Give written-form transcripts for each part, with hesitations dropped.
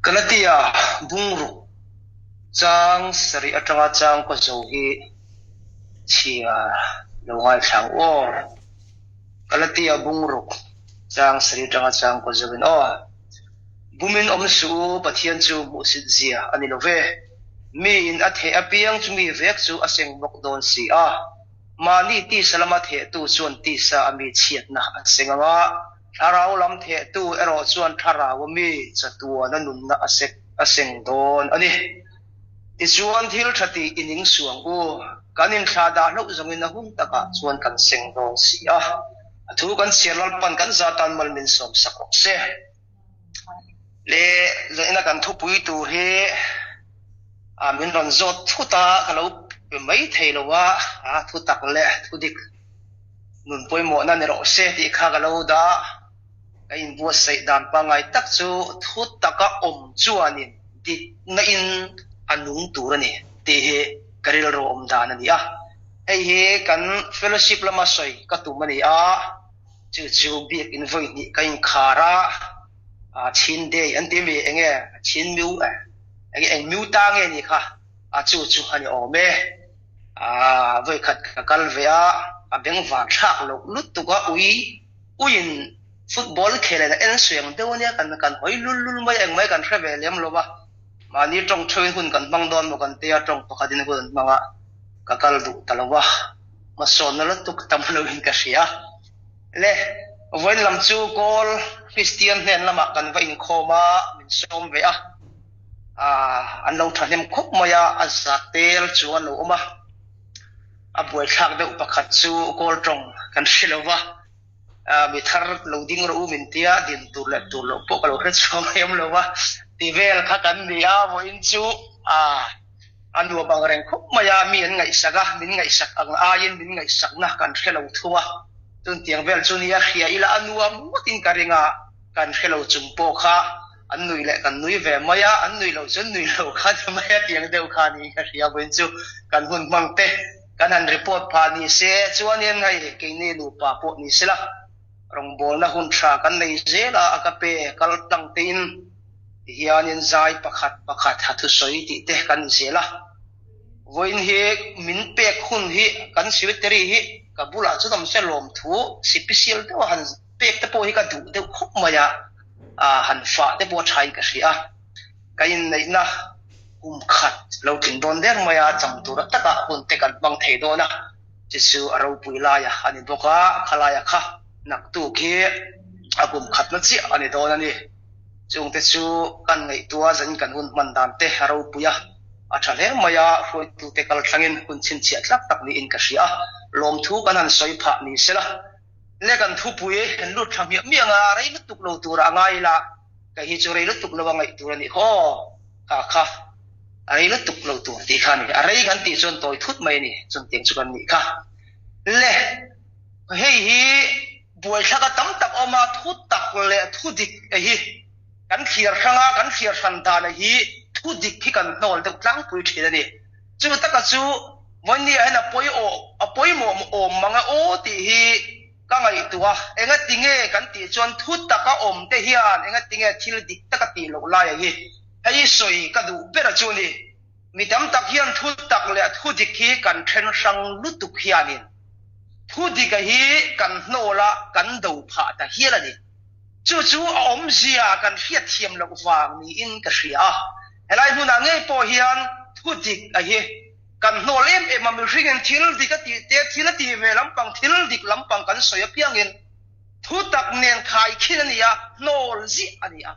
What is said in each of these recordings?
Kalatia bungru chang sari atanga chang ko zo hi chia longai thang o kalatia bungru chang sari atanga chang ko zo bin o bumin om su pathian chu mu sit zia ani love mi in athe apiang chu mi vek chu aseng bok don si a mani ti salama the tu chuan ti sa ami chiat na asenga tharau lam the tu ero chuan tharau mi chatua na nun na aseng don ani ti chuan thil thati ining suang u kanin thada lo zongin na hum taka chuan kan seng don si a thu kan sialal pan kan zatan mal min som sakok se le zaina kan thu pui tu he a min ron zot thuta kalo mai theilo wa a thu tak le thu dik nun poi mo na ne ro se ti kha galo da kain bu sai dan pa ngai tak chu thu taka om chuanin di na in anung turani te he karil ro om dan ani a hei he kan fellowship lama soi ka tu mani a chu biak in voi ni kain khara a chin de an ti mi enge chin miu eng miu ta nge ni kha a chu ani o me a voi khat ka kal ve a beng va thak lo lut tu ka uin football khele na en suang de nia kan hoi lul mai eng mai kan thave lem lo ba mani tong thoin hun kan bang don mo kan te a tong pakadin hun manga ka kal du talawa ma son na tu tam lo hin ka sia le voin lam chu kol Christian hen lama kan va in khoma min som ve an lo thanem khop maya azatel chuan lo oma a buai thak de upakhat chu kol tong kan shilowa mi thar loading ro min tia din tur lo po kalo re chom em lo wa ti vel kha kan nia mo in chu anu bang reng khop maya mi an ngai saga min ngai sak ang ayin min ngai sak na kan khelo thuwa tun tiang vel chu nia khia ila anuwa mutin karinga kan khelo chumpo kha annui le kan nui ve maya annui lo chen nui lo kha maya tiang deu kha ni kha ria boin chu kan hun mang te kan han report pha ni se chuan en ngai ke ni lu pa po ni sila rong bol na hun tha kan nei zela akape kal tang tin hianin zai pakhat hathu soi ti te kan zela voin hi min pek hun hi kan siwiteri hi kabula chudam se lom thu sipisial to han pek te po hi ka du de khop maya han fa te po thai ka ria kain nei na khat lo tin don der maya cham tu ra taka hun te kan bang thei do na chisu aro puila ya ani boka khalaya kha nak tu ke agum khat na chi ani do na ni chung te chu kan ngai tua zan kan hun man dan te aro puya a thale maya hroi tu te kal thangin hun chin chi atlak tak ni in ka ria lom thu kan han soi pha ni sela le kan thu pui kan lut tham hi mianga rei lut tuk lo tur angai la ka hi chu rei lut tuk lo ngai tur ni ho kha rei lut tuk lo tur ti kha ni rei kan ti chon toi thut mai ni chon tiang chu kan ni kha le hei hi buai thaka tam tak oma thut tak le thu dik hi kan khiar thanga kan khiar than da na hi thu dik hi kan nol de tlang pui thila ni chu taka chu mon ni ana poi mo manga o ti hi ka ngai tuwa enga tinge kan ti chon thu taka om te hian enga tinge thil dik taka ti lo la ya hi hei soi ka du bera chu ni mi tam tak hian thu tak le thu dik hi kan then sang lutuk hianin thu dik hi kan hnola kan do pha ta hiala ni chu om zia kan hiat thiam lo wang ni in ka ria helai huna ngei po hian thu dik a hi kan hnolem e mam ringen thil dik ti te thil ti me lampang thil dik lampang kan soya piangin thu tak nen khai khin ania nol zi ania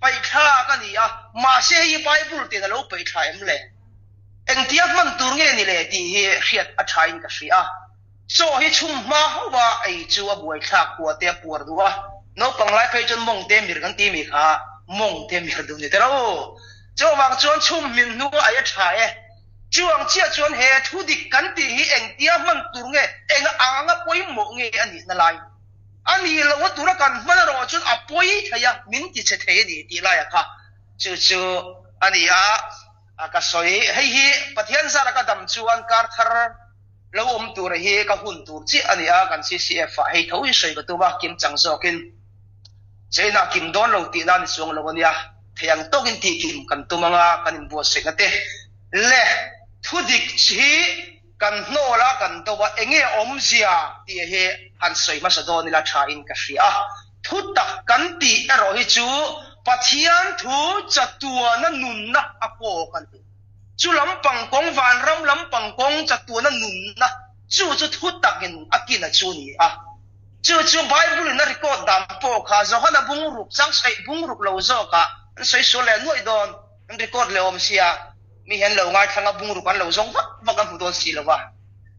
pai tha ka nia ma se hi bible te lo pai tha em le eng tiak man tur nge ni le ti hi riat a thain ka ria so hi chum ma hawa ai chu a buai tha kwa te por duwa no panglai phei chon mong te mir kan ti mi kha mong te mir du ni te ro cho wang chon chum min nu ai tha e chuang chia chuan he thu dik kan ti hi eng tia man tur nge eng anga poi mo nge ani na lai ani lo tu ra kan man ro chun a poi thaya min ti che the ni ti la ya kha chu ani ka soi hei hi pathian sa ra ka dam chuan kar thar lo tur hi ka hun tur chi ani kan CCF hei thoi soi ka tu ba kim chang zo kin chế na kim don lâu tị na ni xuống lâu nia thèn tóc in tị kim cần tu manga cần in bùa sệt nè lệ thu địch chỉ cần nô la cần đâu vậy nghe om zia tị he an soi mà sao ni la tha in cái gì thu tak cần tị ở rồi chú pathian thu chặt tua na nun na ako cần chú lắm bằng công vạn ram lắm bằng công chặt tua na nun na chú thu tak in akin na chú ni chú Bible na record dam po kha zo hana bung rup sang sai bung rup lo zo ka sai so le nuai don record le om sia mi hen lo ngai thanga bung rup an lo zong vak an hu don si lo wa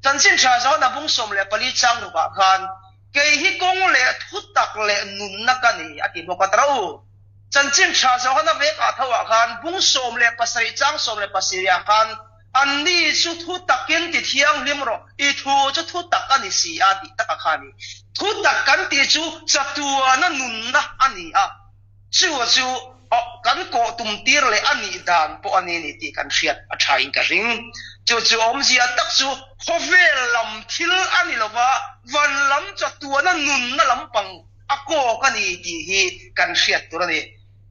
chan sin cha zo hana bung som le pali chang ru ba khan ke hi kong le thu tak le nun na ka ni ati bo ka trau chan sin cha zo hana ve ka thawa khan bung som le pasai chang som le pasiria khan an ni chu thu takin ti thiang lim ro I thu chu thu tak ani si a ti tak khani thu tak kan ti chu chatua na nun na ani chu kan ko tum tir le ani dan po ani ni ti kan riat a thain ka ring chu om zia tak chu khovel lam thil ani lova van lam chatua na nun na lampang ako kani ti hi kan riat tur ni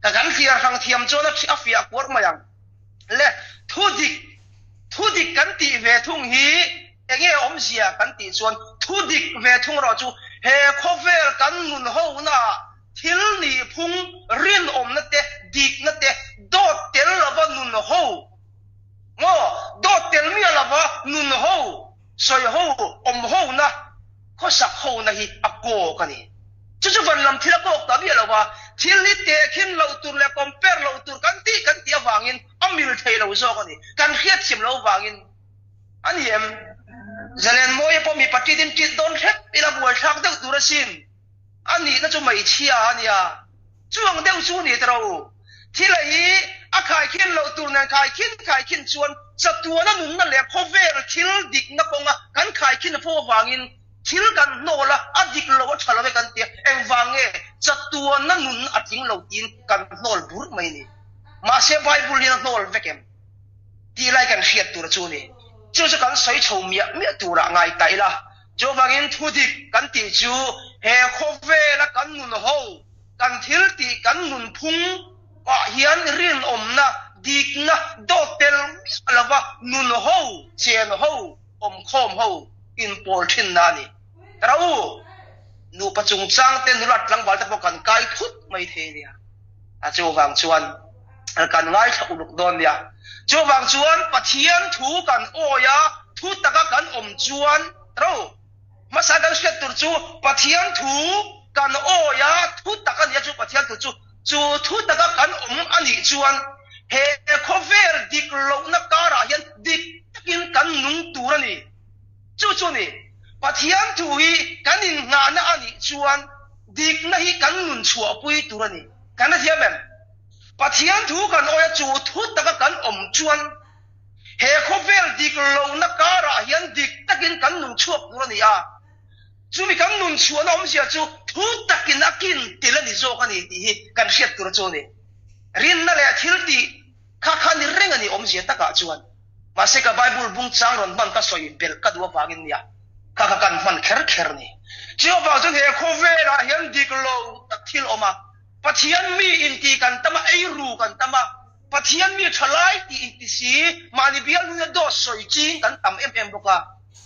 ka kan fiar hang thiam chu na a fia kwar mayang le thu dik kan ti ve thung hi enge om zia kan ti chuan thu dik ve thung ro chu he khovel kan nun ho na thil ni phung rin om na te dik na te dot tel lava nun ho ngo dot tel mi lava nun ho soi ho om ho na kho sak ho na hi ako kani chu van lam thila ko ta bi lova thil ni te khin lo tur le compare lo tur kan ti awangin amil thei lo zo kani kan khiat sim lo wangin an hiam zalen moi po mi pati din tit don thep ila bual thak deuh tur asin ani na chu mai chia ania chuang deuh chu ni tro thila hi a khai khin lo tur nan khai khin chuan chatua na nun na le khovel thil dik na konga kan khai khin fo wangin thil kan nola adik lo thala ve kan ti eng wange chatua na nun ating lo tin kan nol bur mai ni ma se Bible ni nol vekem ti lai kan khiat tur chu ni chu kan soi chho mia tura ngai tai la cho wangin thu dik kan ti chu he khove la kan nun ho kan thil ti kan nun phung pa hian rin om na dik na do tel lava nun ho chen ho om khom ho in pol thin na ni rau nu pachung chang ten nulat lang bal ta kan kai thut mai the nia a chu wang chuan kan ngai tha uluk don nia chu wang chuan pathian thu kan oya thu taka kan om chuan rau masa kan shet tur chu pathian thu kan oya thu taka nia chu pathian thu chu thu taka kan om ani chuan he khover dik lo na kara hian dik takin kan nung tur ani chu ni pathian thu hi kanin nga na ani chuan dik na hi kan nun chua pui tur ani kan na thiam em pathian thu kan oya chu thu taka kan om chuan he khovel dik lo na kara hian dik takin kan nun chuak tur ani chu mi kan nun chuan om sia chu thu takin akin tilani zo kani ti hi kan hiat tur chu ni rin na le thil ti kha ni reng ani om sia taka chuan ma se ka Bible bung chang ron man ka soi bel ka duwa pangin nia ka kan man kher ni chiu ba chu he khovela hian dik lo tak thil oma pathian mi in ti kan tama ei ru kan tama pathian mi thalai ti in ti si mani bial ni do soi ching kan tam em boka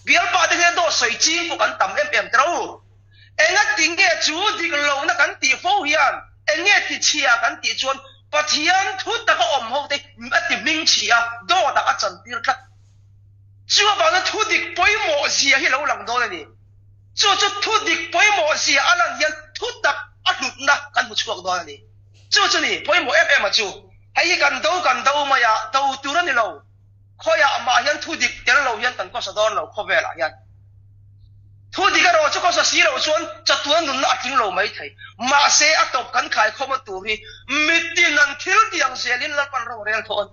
bial pa te do soi ching ko kan tam em tro enga tinge chu dik lo na kan ti fo hian enge ti chia kan ti chuan pathian thu ta ka om ho te ati ming chia do ta ka chan tir thak chu ba na thu dik poi mo zia hi lo lang do ni chu thu dik poi mo zia alang hian thu tak atut na kan bu chuak do ni chu ni poi mo em chu hai kan do ma ya do tu ra ni lo khoya ma hian thu dik tel lo hian kan ko sa don lo khovela hian thu dik ro chu ko sa si lo chuan chatuan nun na ating lo mai thai ma se atop kan khai khoma tu hi mitin an thil tiang zelin la pan ro rel thon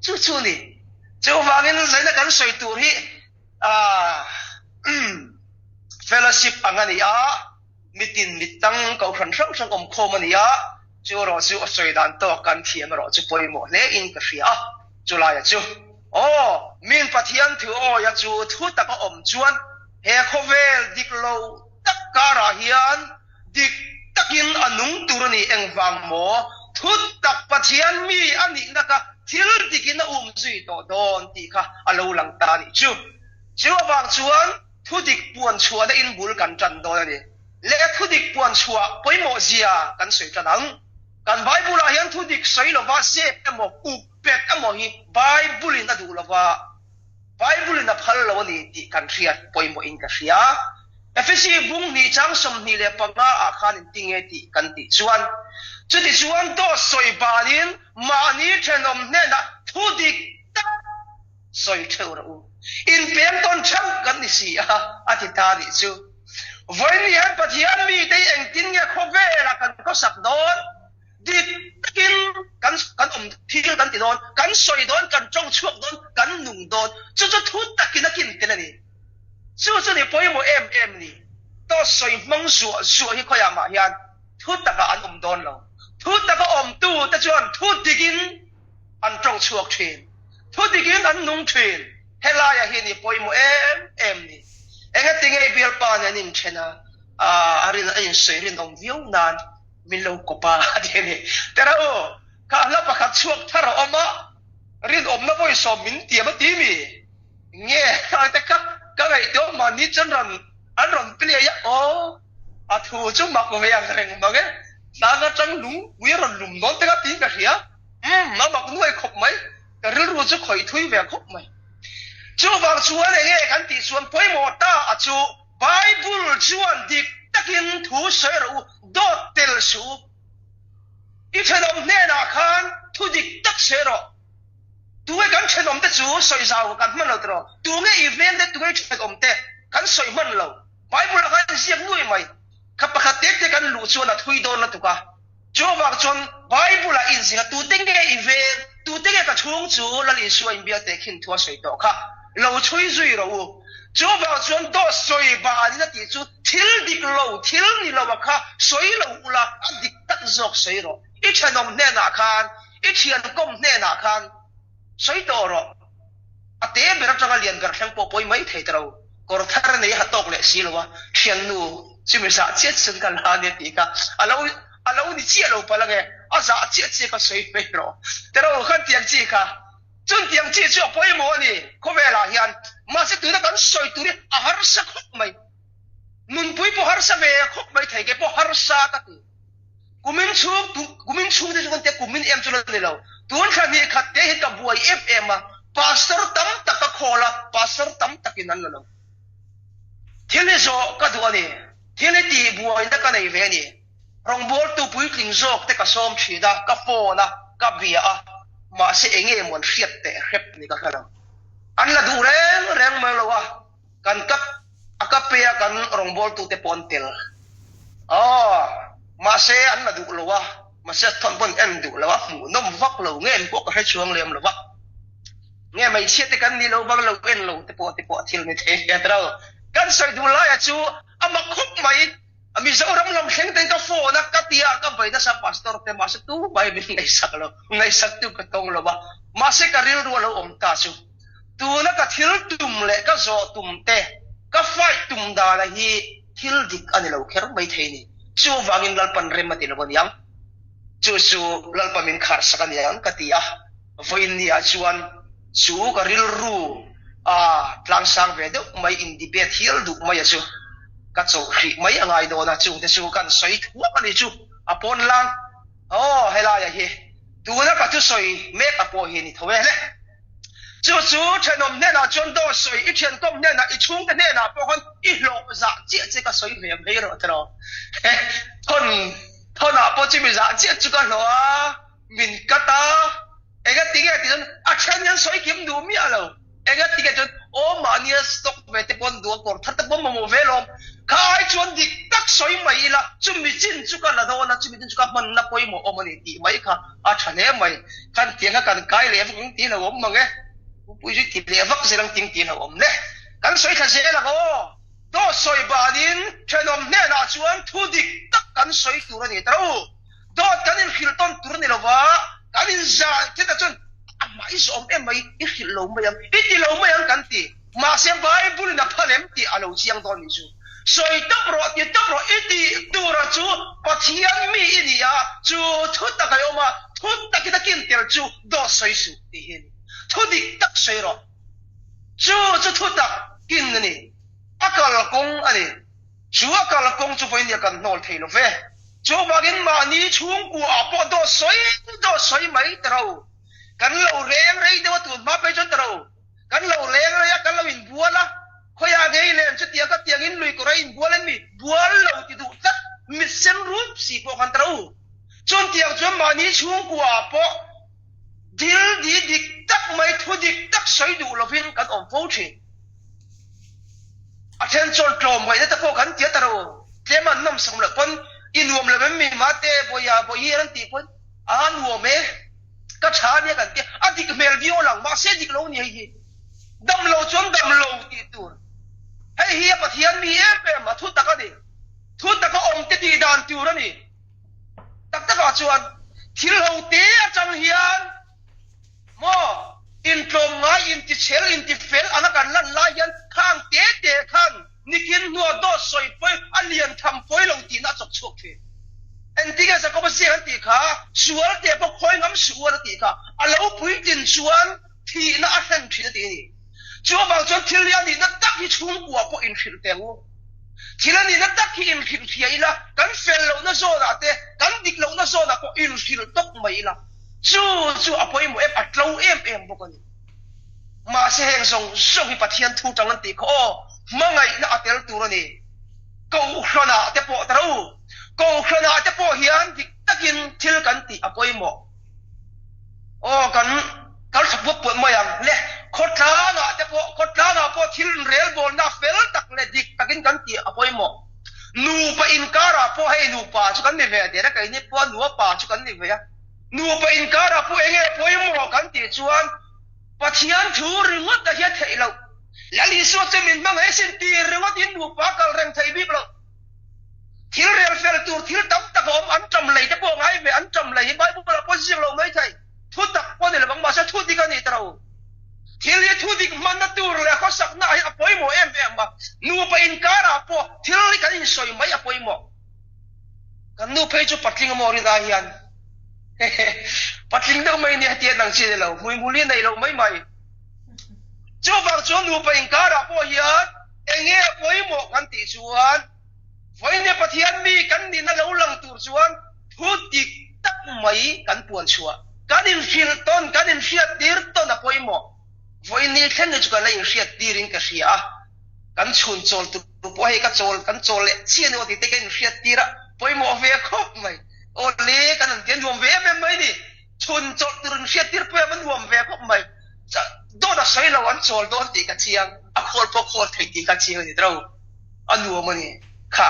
chu ni chu wangin zaina kan soi tu hi fellowship angani mitin mitang ko khan sang om khomani chu ro chu soi dan to kan thiam ro chu poimo le in ka ria chu la ya chu min pathian thu ya chu thu ta ka om chuan he khovel dik lo tak kara hian dik takin anung turani engwang mo thut tak pathian mi ani naka thil dikin zui to don ti kha alo lang ta ni chu wang chuan thudik puan chua da in bul kan tran do ni le thudik puan chua poimo zia kan soi tanang kan bible a hian thudik soi lo wa se emo upet emo hi bible in adu lo wa bible in a phal lo ni ti kan riat poimo in ka ria efesi bung ni chang som ni le panga a khan tinge ti kan ti chuan chuti chuan to soi balin mani thenom ne na thudik ta soi theu ro in pem ton chang kan ni si a ti ta ni chu voi ni han pathian mi dei eng tin nge khove la kan ko sak don dit takin kan thil kan ti don kan soi don kan chong chuak don kan nung don chu thu takin akin tin ani chu ni poimo em ni to soi mong su hi khoya ma hian thu taka an don lo thu taka tu ta chuan thu dikin an chong chuak thin thu dikin an nung thin helaya hi ni poimo em ni enga tinge bial pa na nin chena arin ain serin om viu nan min lo ko pa de ni tera o ka la pa khat chuak thara oma rin om na boy so min ti ma ti mi nge ta ka ngai to ma ni chan ran an ron pli ya o a thu chu mak mo yang reng ma ge ta ga chang lung wi ron lum non ta ka ti ka ria ma mak nuai khop mai ka ril ru chu khoi thui ve khop mai chu wang chuan nge kan ti chuan poimo ta a chu bible chuan dik takin thu se ro do tel su i thenom ne na khan thu dik tak se ro tu kan thenom te chu soi zau kan man lo tro tu nge event te tu nge thenom te kan soi man lo bible kan siam nuai mai kapakha te kan lu chuan a thui don na tu ka chu wang chuan bible a in singa tu te nge event tu te nge ka chung chu la li suai bia te khin thua soi to kha lo chui zui ro chu ba chuan do soi ba ni na ti chu thil dik lo thil ni lo kha soi lo ula dik tak zok soi ro i chanom ne na khan i thian kom ne na khan soi to ro ate ber changa lian gar thang po poi mai thei tro kor thar nei ha tok le si lo wa thian nu chimi sa chet sun kan ha ne ti ka alo ni chi lo pa la nge a za che ka soi pe ro tero khan tiang chi ka chun tiang chi chu poi mo ni ko ve la hian ma se tu na kan soi tu ri a har sa khop mai nun pui po har sa ve khop mai thai ke po har sa ka ti kumin chu de jun te kumin em chu le lo tun kha ni khat te hi ka buai fm ma pastor tam tak ka khola pastor tam takin an lo thile zo ka du ani thile ti buai da ka nei ve ni rong bol tu pui kling zok te ka som thida ka phone ka bia ma se enge mon riat te rep ni ka khala an la du reng ma lo wa kan kap akapea kan rong bol tu te pontel ma se an la du lo wa ma se thon pon en du lo wa mu nom vak lo ngen ko ka chuang lem lo wa nge mai che te kan ni lo bang lo en lo te po thil ni the ya tra kan soi du la ya chu ama khup mai ami zo ram lam thleng ten ka phone ka tia ka bai da sa pastor te ma se tu bai bin ngai sak tu ka tong lo ba ma se ka ril ru lo om ta chu tu na ka thil tum le ka zo tum te ka fight tum da la hi thil dik ani lo kher bai thei ni chu wangin lal pan rem mati lo bon yang chu lal pamin khar sakan yang ka tia voin ni a chuan chu ka ril ru tlang sang ve do mai in debate hil du mai chu ka chu khri mai angai do na chu te chu kan soi thu ani chu apon lang hela ya hi tu na ka chu soi me ka po hi ni thowe le chu thenom ne na chon do soi i thian kom ne na i chung te ne na po hon i lo za che ka soi ve ve ro tro thon po chi mi za che chu ka lo min kata ega tinge ti a chen yan soi kim du mi alo ega tinge chon mania stock ve te pon du kor thar te pon mo ve lo kai chon dik tak soi mai la chumi chin chu ka la do na chumi chin chu ka man na poi mo omani ti mai kha a thane mai kan tianga kan kai le fung ti la om mange pui ji ti le vak selang ting ti la om ne kan soi kha se la ko do soi ba din thenom ne na chuan thu dik tak kan soi tu ra ni tro do kan in khil ton tur ni lo wa kan in za te ta chon mai som em mai i khil lo mai am i ti lo mai am kan ti ma se bible na phalem ti alo chiang don ni chu soi tap ro iti tura chu pathian mi inia chu thut ta kai oma thut ta kita kin tel chu do soi su ti hin thudik tak soi ro chu thut ta kin ni akal kong ani chu akal kong chu poin ya kan nol thei lo ve chu bagin ma ni chung ku apo do soi mai trau kan lo reng rei de tu ma pe chon trau kan lo reng ya kan lo in buala khoya gei len chu tia ka tiang in lui ko rain bualan mi bual lo ti du tat mi sen rup si po kan trau chon tiang chon ma ni chung ku apo dil di dik tak mai thu dik tak soi du lo vin kan om fo chi attention trom mai ta po kan tia trau tle man nom som la pon inuam la mi ma te boya boyi ran ti pon an wo me ka cha ne kan ti adik mel vio lang ma se dik lo ni hi dam lo chon dam lo ti tur hei hi pathian mi em pe ma thu ta ka di thu ta ka om te ti dan tu ra ni tak ta ka chuan thil ho te a chang hian mo in trom nga in ti chel in ti fel ana kan lan la hian khang te khang nikin nuo do soi poi alian tham poi lo ti na chok chok the en ti ga sa ko ba se han ti kha sual te po khoi ngam sual ti kha alo pui tin chuan thi na a hen thi ti ni chu bang chuan thil ya ni na tak hi chung kwa po in khil te ngo thil ni na tak hi in khil thia ila kan fel lo na zo da te kan dik lo na zo da po in khil tok mai la chu apoi mo em atlo em bo kan ma se heng song so hi pathian thu tang an ti kho mangai na atel tu ni ko khona te po taro ko khona te po hian dik takin thil kan ti apoi mo o kan kal sapu po mo yang le khotla na po thil rel bol na fel tak le dik takin kan ti apoi mo nu pa in kara po hei nu pa chu kan ni ve de ra kai ni po nu pa chu kan ni ve ya nu pa in kara po enge poi mo kan ti chuan pathian thu ringot da hiat thei lo lali so che min mang ai sin ti ringot in nu pa kal reng thei bi lo thil rel fel tur thil tam ta gom an cham lei te po ngai me an cham lei bai bu la po jing lo mai thai thu tak po ne la bang ma sa thu di ka ni trao thil ye thu dik man na tur le kho sak na ai apoi mo em ba nu pa in kara po thil ka in soi mai apoi mo kan nu phei chu patling mo ri da hian patling do mai ni hatian nang chi lo mui muli nei lo mai chu bang chu nu pa in kara po hian enge apoi mo kan ti chuan voi ne pathian mi kan ni na lo lang tur chuan thu dik tak mai kan puan chua kan in fil ton kan in fiat dir ton apoi mo voi ni thlen chu kan in fiat dirin ka ria kan chun chol tu po he ka chol kan chol le chien o ti te kan fiat tira poi mo ve khop mai o le kan an ten ruom ve me mai ni chun chol turun fiat tir pe man ruom ve khop mai do da sai lo an chol do ti ka chiang a khol po khol thei ti ka chiang ni tro anu mo ni kha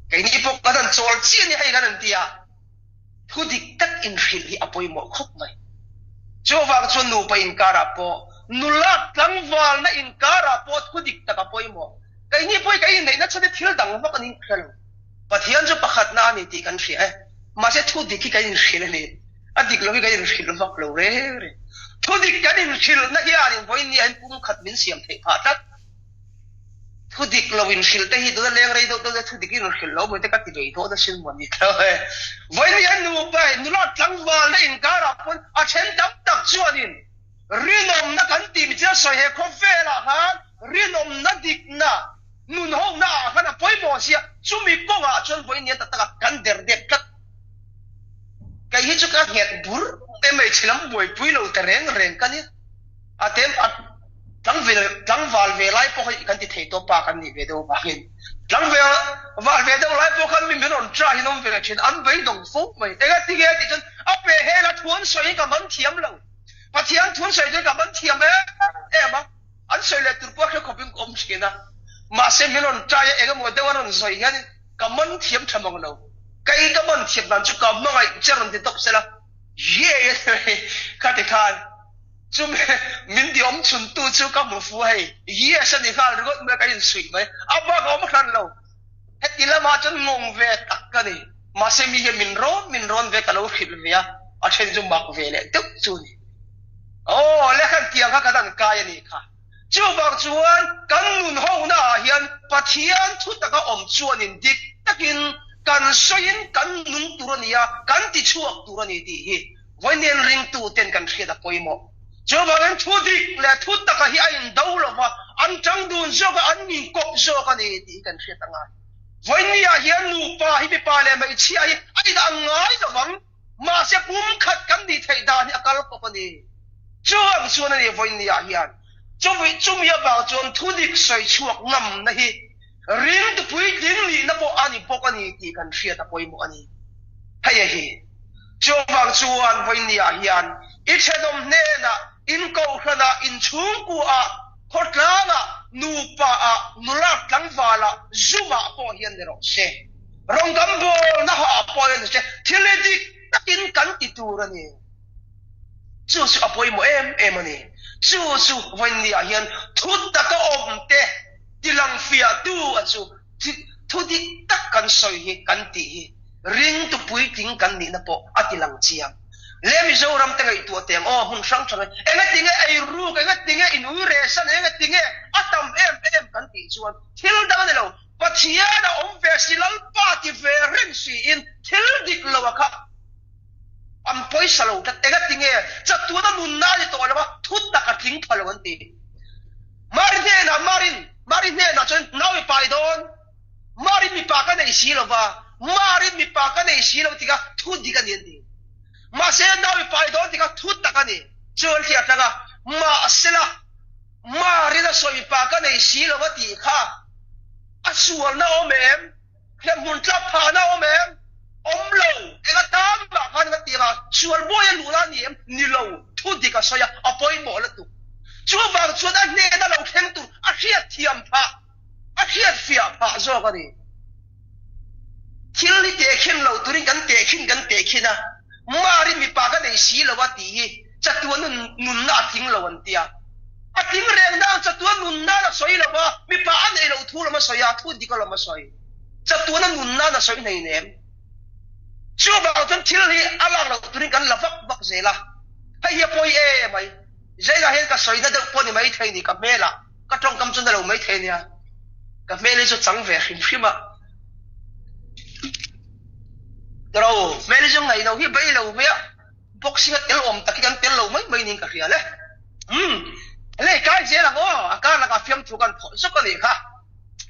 cái này bộ cái thằng trộn chiên như hay cái thằng tia thu địch tất in phil hi apoi mo khóc mày cho vàng cho nụ bay in karapo nụ lát lăng vào na in karapo thu địch tất apoi mo cái này nó cho đến thiếu đằng mà cái này khel và thian cho pakhat na ni ti kan phia mà sẽ thu địch cái in phil này à địch lo cái in phil vak lo re thu địch cái in phil na hian in voi ni an pum khat min siam thei pha tak thu dik lo in khil te hi do leng rei do thu dik in khil lo mo te ka ti rei tho da sin mo ni tho he voi ni an nu pai nu lot tlang wa na in kara pon a chen dam tak chuan in rinom na kan ti mi cha so he kho fe la ha rinom na dik na nun ho na kana poi mo sia chu mi ko wa chon voi ni ta ta kan der de kat kai hi chu ka het bur te mai chilam boi pui lo ta reng ka ni a tem a tlang val ve lai po kan ti thei to pa kan ni ve do ba hin tlang val ve do lai po kan mi men on tra hinom ve chin an bei dong fo mai te ga ti ge ti chon a pe he la thuan soi ka man thiam lo pa thiam thuan soi de ka man thiam ma an soi le tur po kho khopin kom skina ma se men on tra ye ga mo de wan on soi ga ni ka man thiam thamang lo kai ka man thiam nan chu ka ma ngai cheron ti tok sela ye ka te khan chúng mình đi ông chun tu chú các một phu hay, ye sao đi khai rồi có cái gì suy mấy, áp ba có một lần lâu, hết đi là mà chân ngông về tắc cái này, mà xem mình ron về cái lâu khít về à, ở trên chúng bạc về lại tức chú này, oh lấy khăn tiền các cái thằng cái này cả, chu bang chuan kan nun ho na hian pathian thu taka om chuan in dik takin kan soin kan nun turania kan ti chuak turani ti hi voinen ring tu ten kan kheda poimo chu bang thu dik le thu taka hi ain dawlova an changdun zoka an ni kop zoka ni ti kan kheta nga voinia hian nu pa hi bi pa le mai chi ai ai da ngai lawang ma se pum khat kan di thei da ni akal ko pani chuang chuan ni voinia hian chung ya ba chon thu dik soi chuak ngam na hi ring tu pui ding ni na po ani pok ani ti kan hria ta poimo ani hay hi chu bang chuan voinia hian I chedom ne na in ko khana in chung ku a khotlanga nu pa a nulak tlangwala zuma po hian ne ro se rong gam bol na ha po hian se thiledik takin kan ti turani chu su apoimo em ani chu voinia hian thut ta ka om te tilang fia tu achu thu dik tak kan soi hi kan ti hi ring tu pui ting kan ni na po atilang chiang lemi zo ram te ngai tu teng o hun sang chang enga tinge ai ru enga tinge in u re san enga tinge atam em kan ti chuan thil dang ne lo pathia na om ve silal pa ti ve ren si in thil dik lo kha am poi salo ta enga tinge cha tu na nun na ni to la thut ta ka thing phalo an ti marin ne na chen nawi pai don marin mi pa ka nei si lo ba marin mi pa ka nei si lo ti ka thu di ka ni ti ma se nawi pai don ti ka thu ta ka ni chol ti ata ga ma sela marin a soi pa ka nei si lo ba ti kha asual na omem ke mun tla pha na omem omlo enga tam ba khan ga ti ga sual boy lu na ni lo thu di ka soya apoi mo la tu chu bang chuan a ne da lo khem tu a hiat thiam pha a hiat fia pha zo ka ni thil ni te khin lo turin kan te khin a mari mi pa ka nei si lo wa ti hi chatuan nun na ting lo an tia a ting reng na chatuan nun na la soi lo ba mi pa an ei lo thu lo ma soya thu di ka lo ma soi chatuan nun na soi nei nem chu bang chuan thil hi alang lo turin kan la vak zela hai hi poi e mai zai la hen ka soi na de poni mai thei ni ka mela ka tong kam chun da lo mai thei nia ka mele chu chang ve khim phima dro mele jong ngai no hi bai lo me boxing tel om takikan tel lo mai ning ka khia le le kai je la go aka la ka fiam thu kan pho so ka ni kha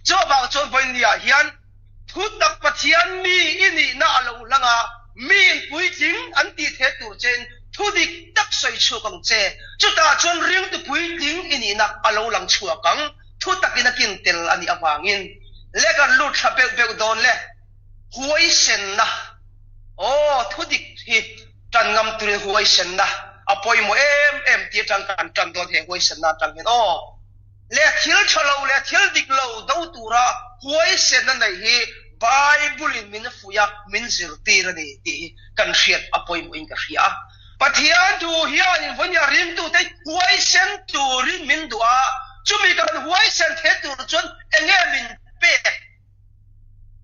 cho ba chon poi nia hian thu tak pathian mi ini na alo langa min pui jing an ti the tur chen thu dik tak soi chu kang che chu ta chon ring tu pui ding ini na alo lang chua kang thu takina kin tel ani awangin le kan lut tha pe don le huai sen na o thu dik hi tan ngam tu huai sen na apoi mo em ti tang kan tan don he huai sen na tang hen o le thil chalo le thil dik lo do tura huai sen na nei hi bible in min fuya min zir ti ra ni ti kan hriat apoi mo in ka hria pathian tu hian in vonya rim tu te huai sen tu rin min dua chumi kan huai sen the tu chon enge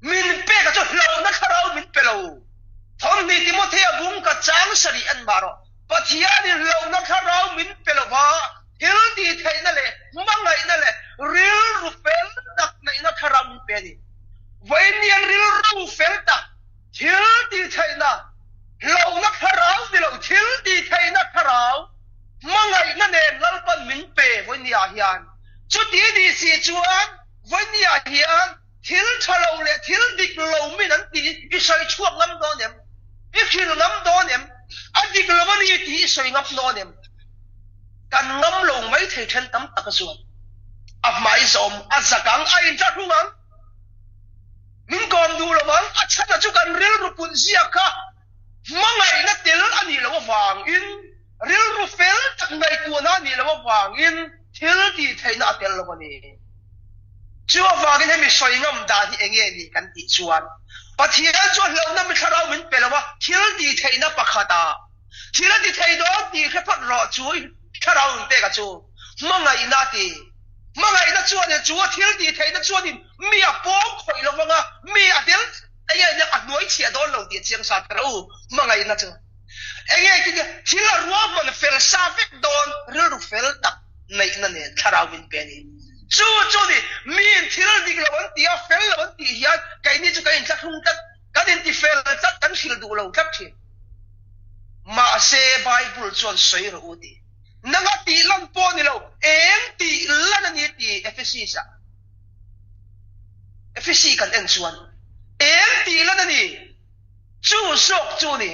min pe ka cho lo na kharau min pe lo thon ni timothea bung ka chang sari an maro pathian in lo na kharau min pe lo ba hil di thai na le mangai na le ril ru pel dak na ina kharau min pe ni vainian ril ru fel dak hil di thai na lo na kharau di lo thil di thai na kharau mangai na ne lalpan min pe voinia hian chu ti di si chuan voinia hian thil thalo le thil dik lo min an ti I soi chuak ngam do nem I khil ngam do nem a dik lo mani ti I soi ngam do nem kan ngam lo mai thei then tam tak chuan a mai zom a zakang a in cha thungang min kom du lo mang a chana chu kan ril ru pun zia kha mangai na tel ani lo wang in ril ru fel tak ngai ku na ni lo wang in thil ti thei na tel lo ni chu wang in mi soi ngam da hi enge ni kan ti chuan pathian chu lo na mi tharau min pelawa thil ti thei na pakhata thil ti thei do ti khe phat ro chu tharau te ka chu mangai na ti mangai na chu ne chu thil ti thei na chu ni mi a pom khoi lo wanga mi a del ai ya a noi chia don lo ti chiang sa tro mangai na chu enge ki thil ruwa man fel sa vek don ril ru fel tak nei na ne tharau min pe ni chu ni min thil dik lawan tia fel lawan ti hian kai ni chu kai thak hung tak kadin ti fel chat kan hil du lo thak thi ma se bible chon soi ro uti nanga ti lan po ni lo eng ti lan ni ti efesi kan en chuan eng ti lan ni chu sok chu ni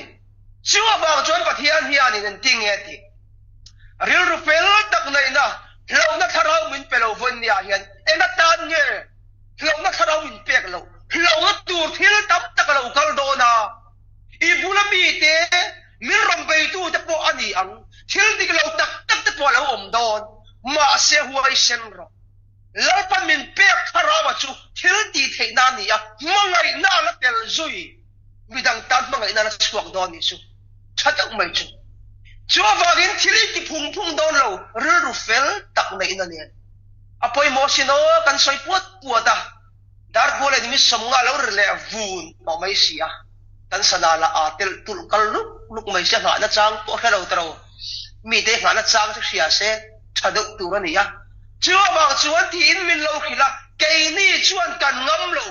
chu ba chuan pathian hian ni nen ting e ti ril ru fel tak nei na lo na tharau min pelo von nia hian enga tan nge lo na tharau min pek lo na tur thil tam tak lo kal do na I bulami te min rom bei tu te po ani ang thil dik lo tak tak te po lo don ma se huai sen ro lalpan min pek tharawa chu thil ti thei na ni a mangai na la tel zui midang tat mangai na la chuak don ni chu thatak mai chu Chuavagin thili ki phung phung don lo ru fel tak nei na ne apoi mo sino kan soi puata dar bole ni somnga lo le vun no mai sia kan sanala atel tul kal luk mai sia na chang po khalo tro mi te na chang sia se thaduk tu ra ni ya chuavang chuan ti in min lo khila ke ni chuan kan ngam lo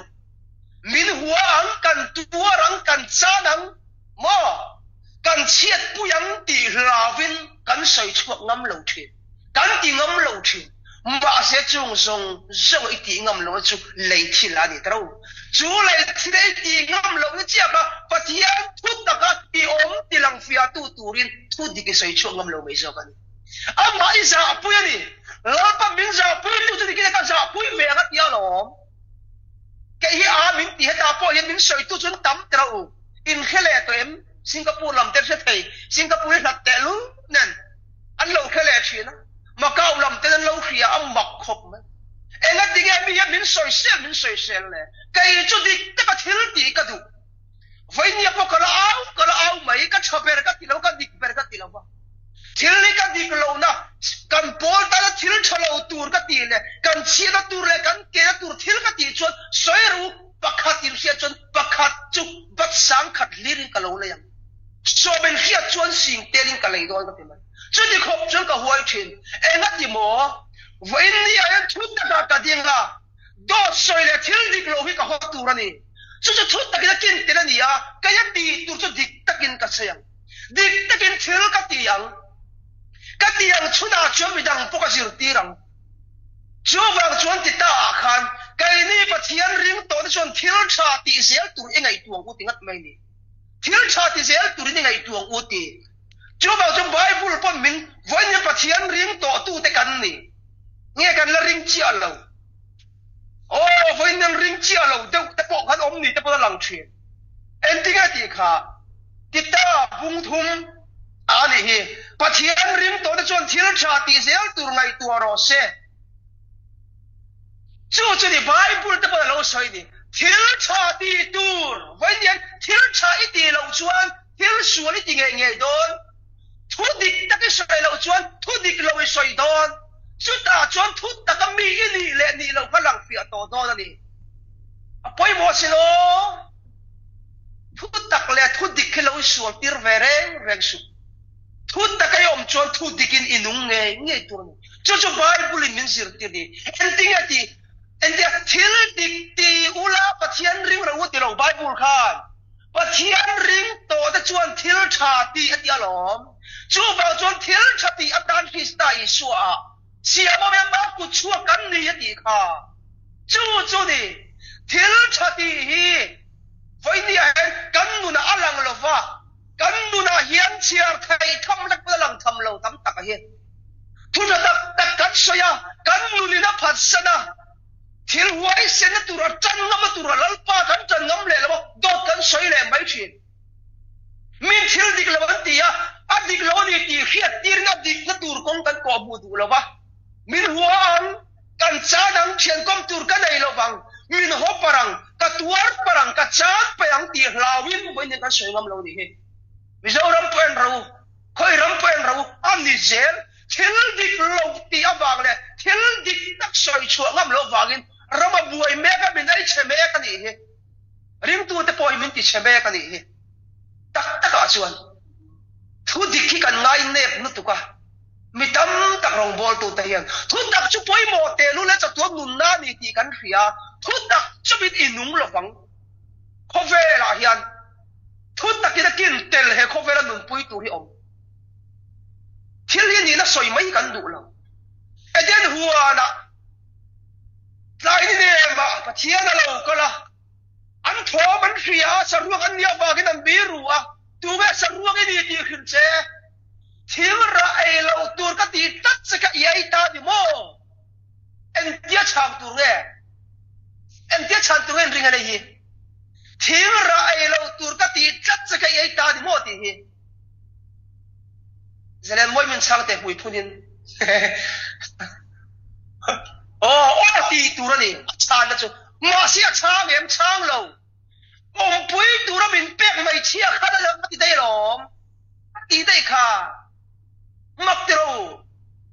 min huwa ang kan tuarang kan chanang mo kan chiat puyang ti lavin kan soi chuak ngam lo thrin kan ti ngam lo thrin ba se chung song zong I ti ngam lo chu lei thil ani tro chu lei thil ti ngam lo ni chia ka pathian thut taka ti om ti lang fia tu turin thu dik soi chuak ngam lo mai zo kan ama isa puyani la pa min za puy tu ti ki ka za puy ve ka ti lo ke hi a min ti heta po yen min soi tu chun tam tro in khele to em Singapore lam ter se thei Singapore hlat te lu nen an lo khele thina Macau lam te lo khia am mak khop ma enga dinge mi ya min soi sel le kai chu dik te ka thil ti ka du vai ni po kala au mai ka choper ka ti lo ka dik per ka ti lo ba thil ni ka dik lo na kan pol ta thil chalo tur ka ti le kan chi da tur le kan ke da tur thil ka ti chon soi ru pakhat ti sia chon pakhat chu bat sang khat lirin ka lo le yang so ben khia chuan sing telin ka lei doi ka ti mai chu di khop chun ka huai thin enga ti mo vai ni a thu ta ka ding la do soi le thil dik lo hi ka ho tu ra ni chu chu thu ta ki kin te na ni a ka ya ti tu chu dik takin ka sayang dik takin thil ka ti yang chuna chu mi dang po ka sir ti rang chu wang chuan ti ta khan kai ni pathian ring to na chuan thil tha ti zel tur engai tuang u tingat mai ni thil tha ti zel tur ni ngai tuang u ti chu ba chu bible pon min voin ni pathian ring to tu te kan ni nge kan la ring chi alo voin nang ring chi alo de te po khan om ni te po lang thien en tinga ti kha ti ta bung thum ani hi pathian ring to na chuan thil tha ti zel tur ngai tu ro se chu ni bible te po lo soi ni thil tha ti tur voin ni thil tha I ti lo chuan thil suan I ti nge don thu dik ta ke soi lo chuan thu dik lo I soi don chu ta chuan thu ta ka mi ni le ni lo ka lang fia to don ani apoi mo sino thu tak le thu dik ke lo suan tir vereng su thu ta ka yom chuan thu dikin inung nge tur ni chu bible min sir ti ni ending ati endia thil dik ti ula pathian ring ro ti lo bible khan pathian ring to da chuan thil tha ti ati alom chu ba chuan thil tha ti atan krista isua sia mo me ma ku chu kan ni ati kha chu ni thil tha ti hi voi ni ai kan nu na alang lo wa kan nu na hian chiar thai tham lak pa lang tham lo tam tak hi thu na tak kan soya kan nu ni na phat sana thil huai sen na tura chan ngam tura lalpa kan chan ngam le lo dot kan soi le mai thin min thil dik lo kan ti a adik lo ni ti khiat tir na dik na tur kong kan ko bu du lo wa min huang kan chanang thian kom tur kan nei lo bang min ho parang ka tuar parang ka chat payang ti hlawin boin kan soi ngam lo ni he mizoram pen ro khoi ram pen ro am ni zel thil dik lo ti awang le thil dik tak soi chu ngam lo wangin rama buai me ka min ai che me ka ni he ring tu te poi min ti che me ka ni he tak tak a chuan thu dik ki kan ngai nep nu tu ka mi tam tak rong bol tu tahian thu tak chu poi mo te lu le cha tu nun na ni ti kan ria thu tak chu bit inung lo wang kho ve la hian thu tak ina kin tel he kho ve la nun pui tu ri om thil hi ni na soi mai kan du lo eden huwa na lai ni ne ba pathian lo ko la an tho man ria sa ruang an nia ba kin an bi ruwa tu ve sa ruang ni ti khin che thil ra ai lo tur ka ti tat se ka yai ta di mo en tia chang tu re en tia chang tu en ring ale hi thil ra ai lo tur ka ti tat se ka yai ta di mo ti hi zelen moi min chang te hui phunin o ti tu ra ni cha na chu ma sia cha mem chang lo om pui tu ra min pek mai chia kha la ti dai rom ti dai kha mặc tiêu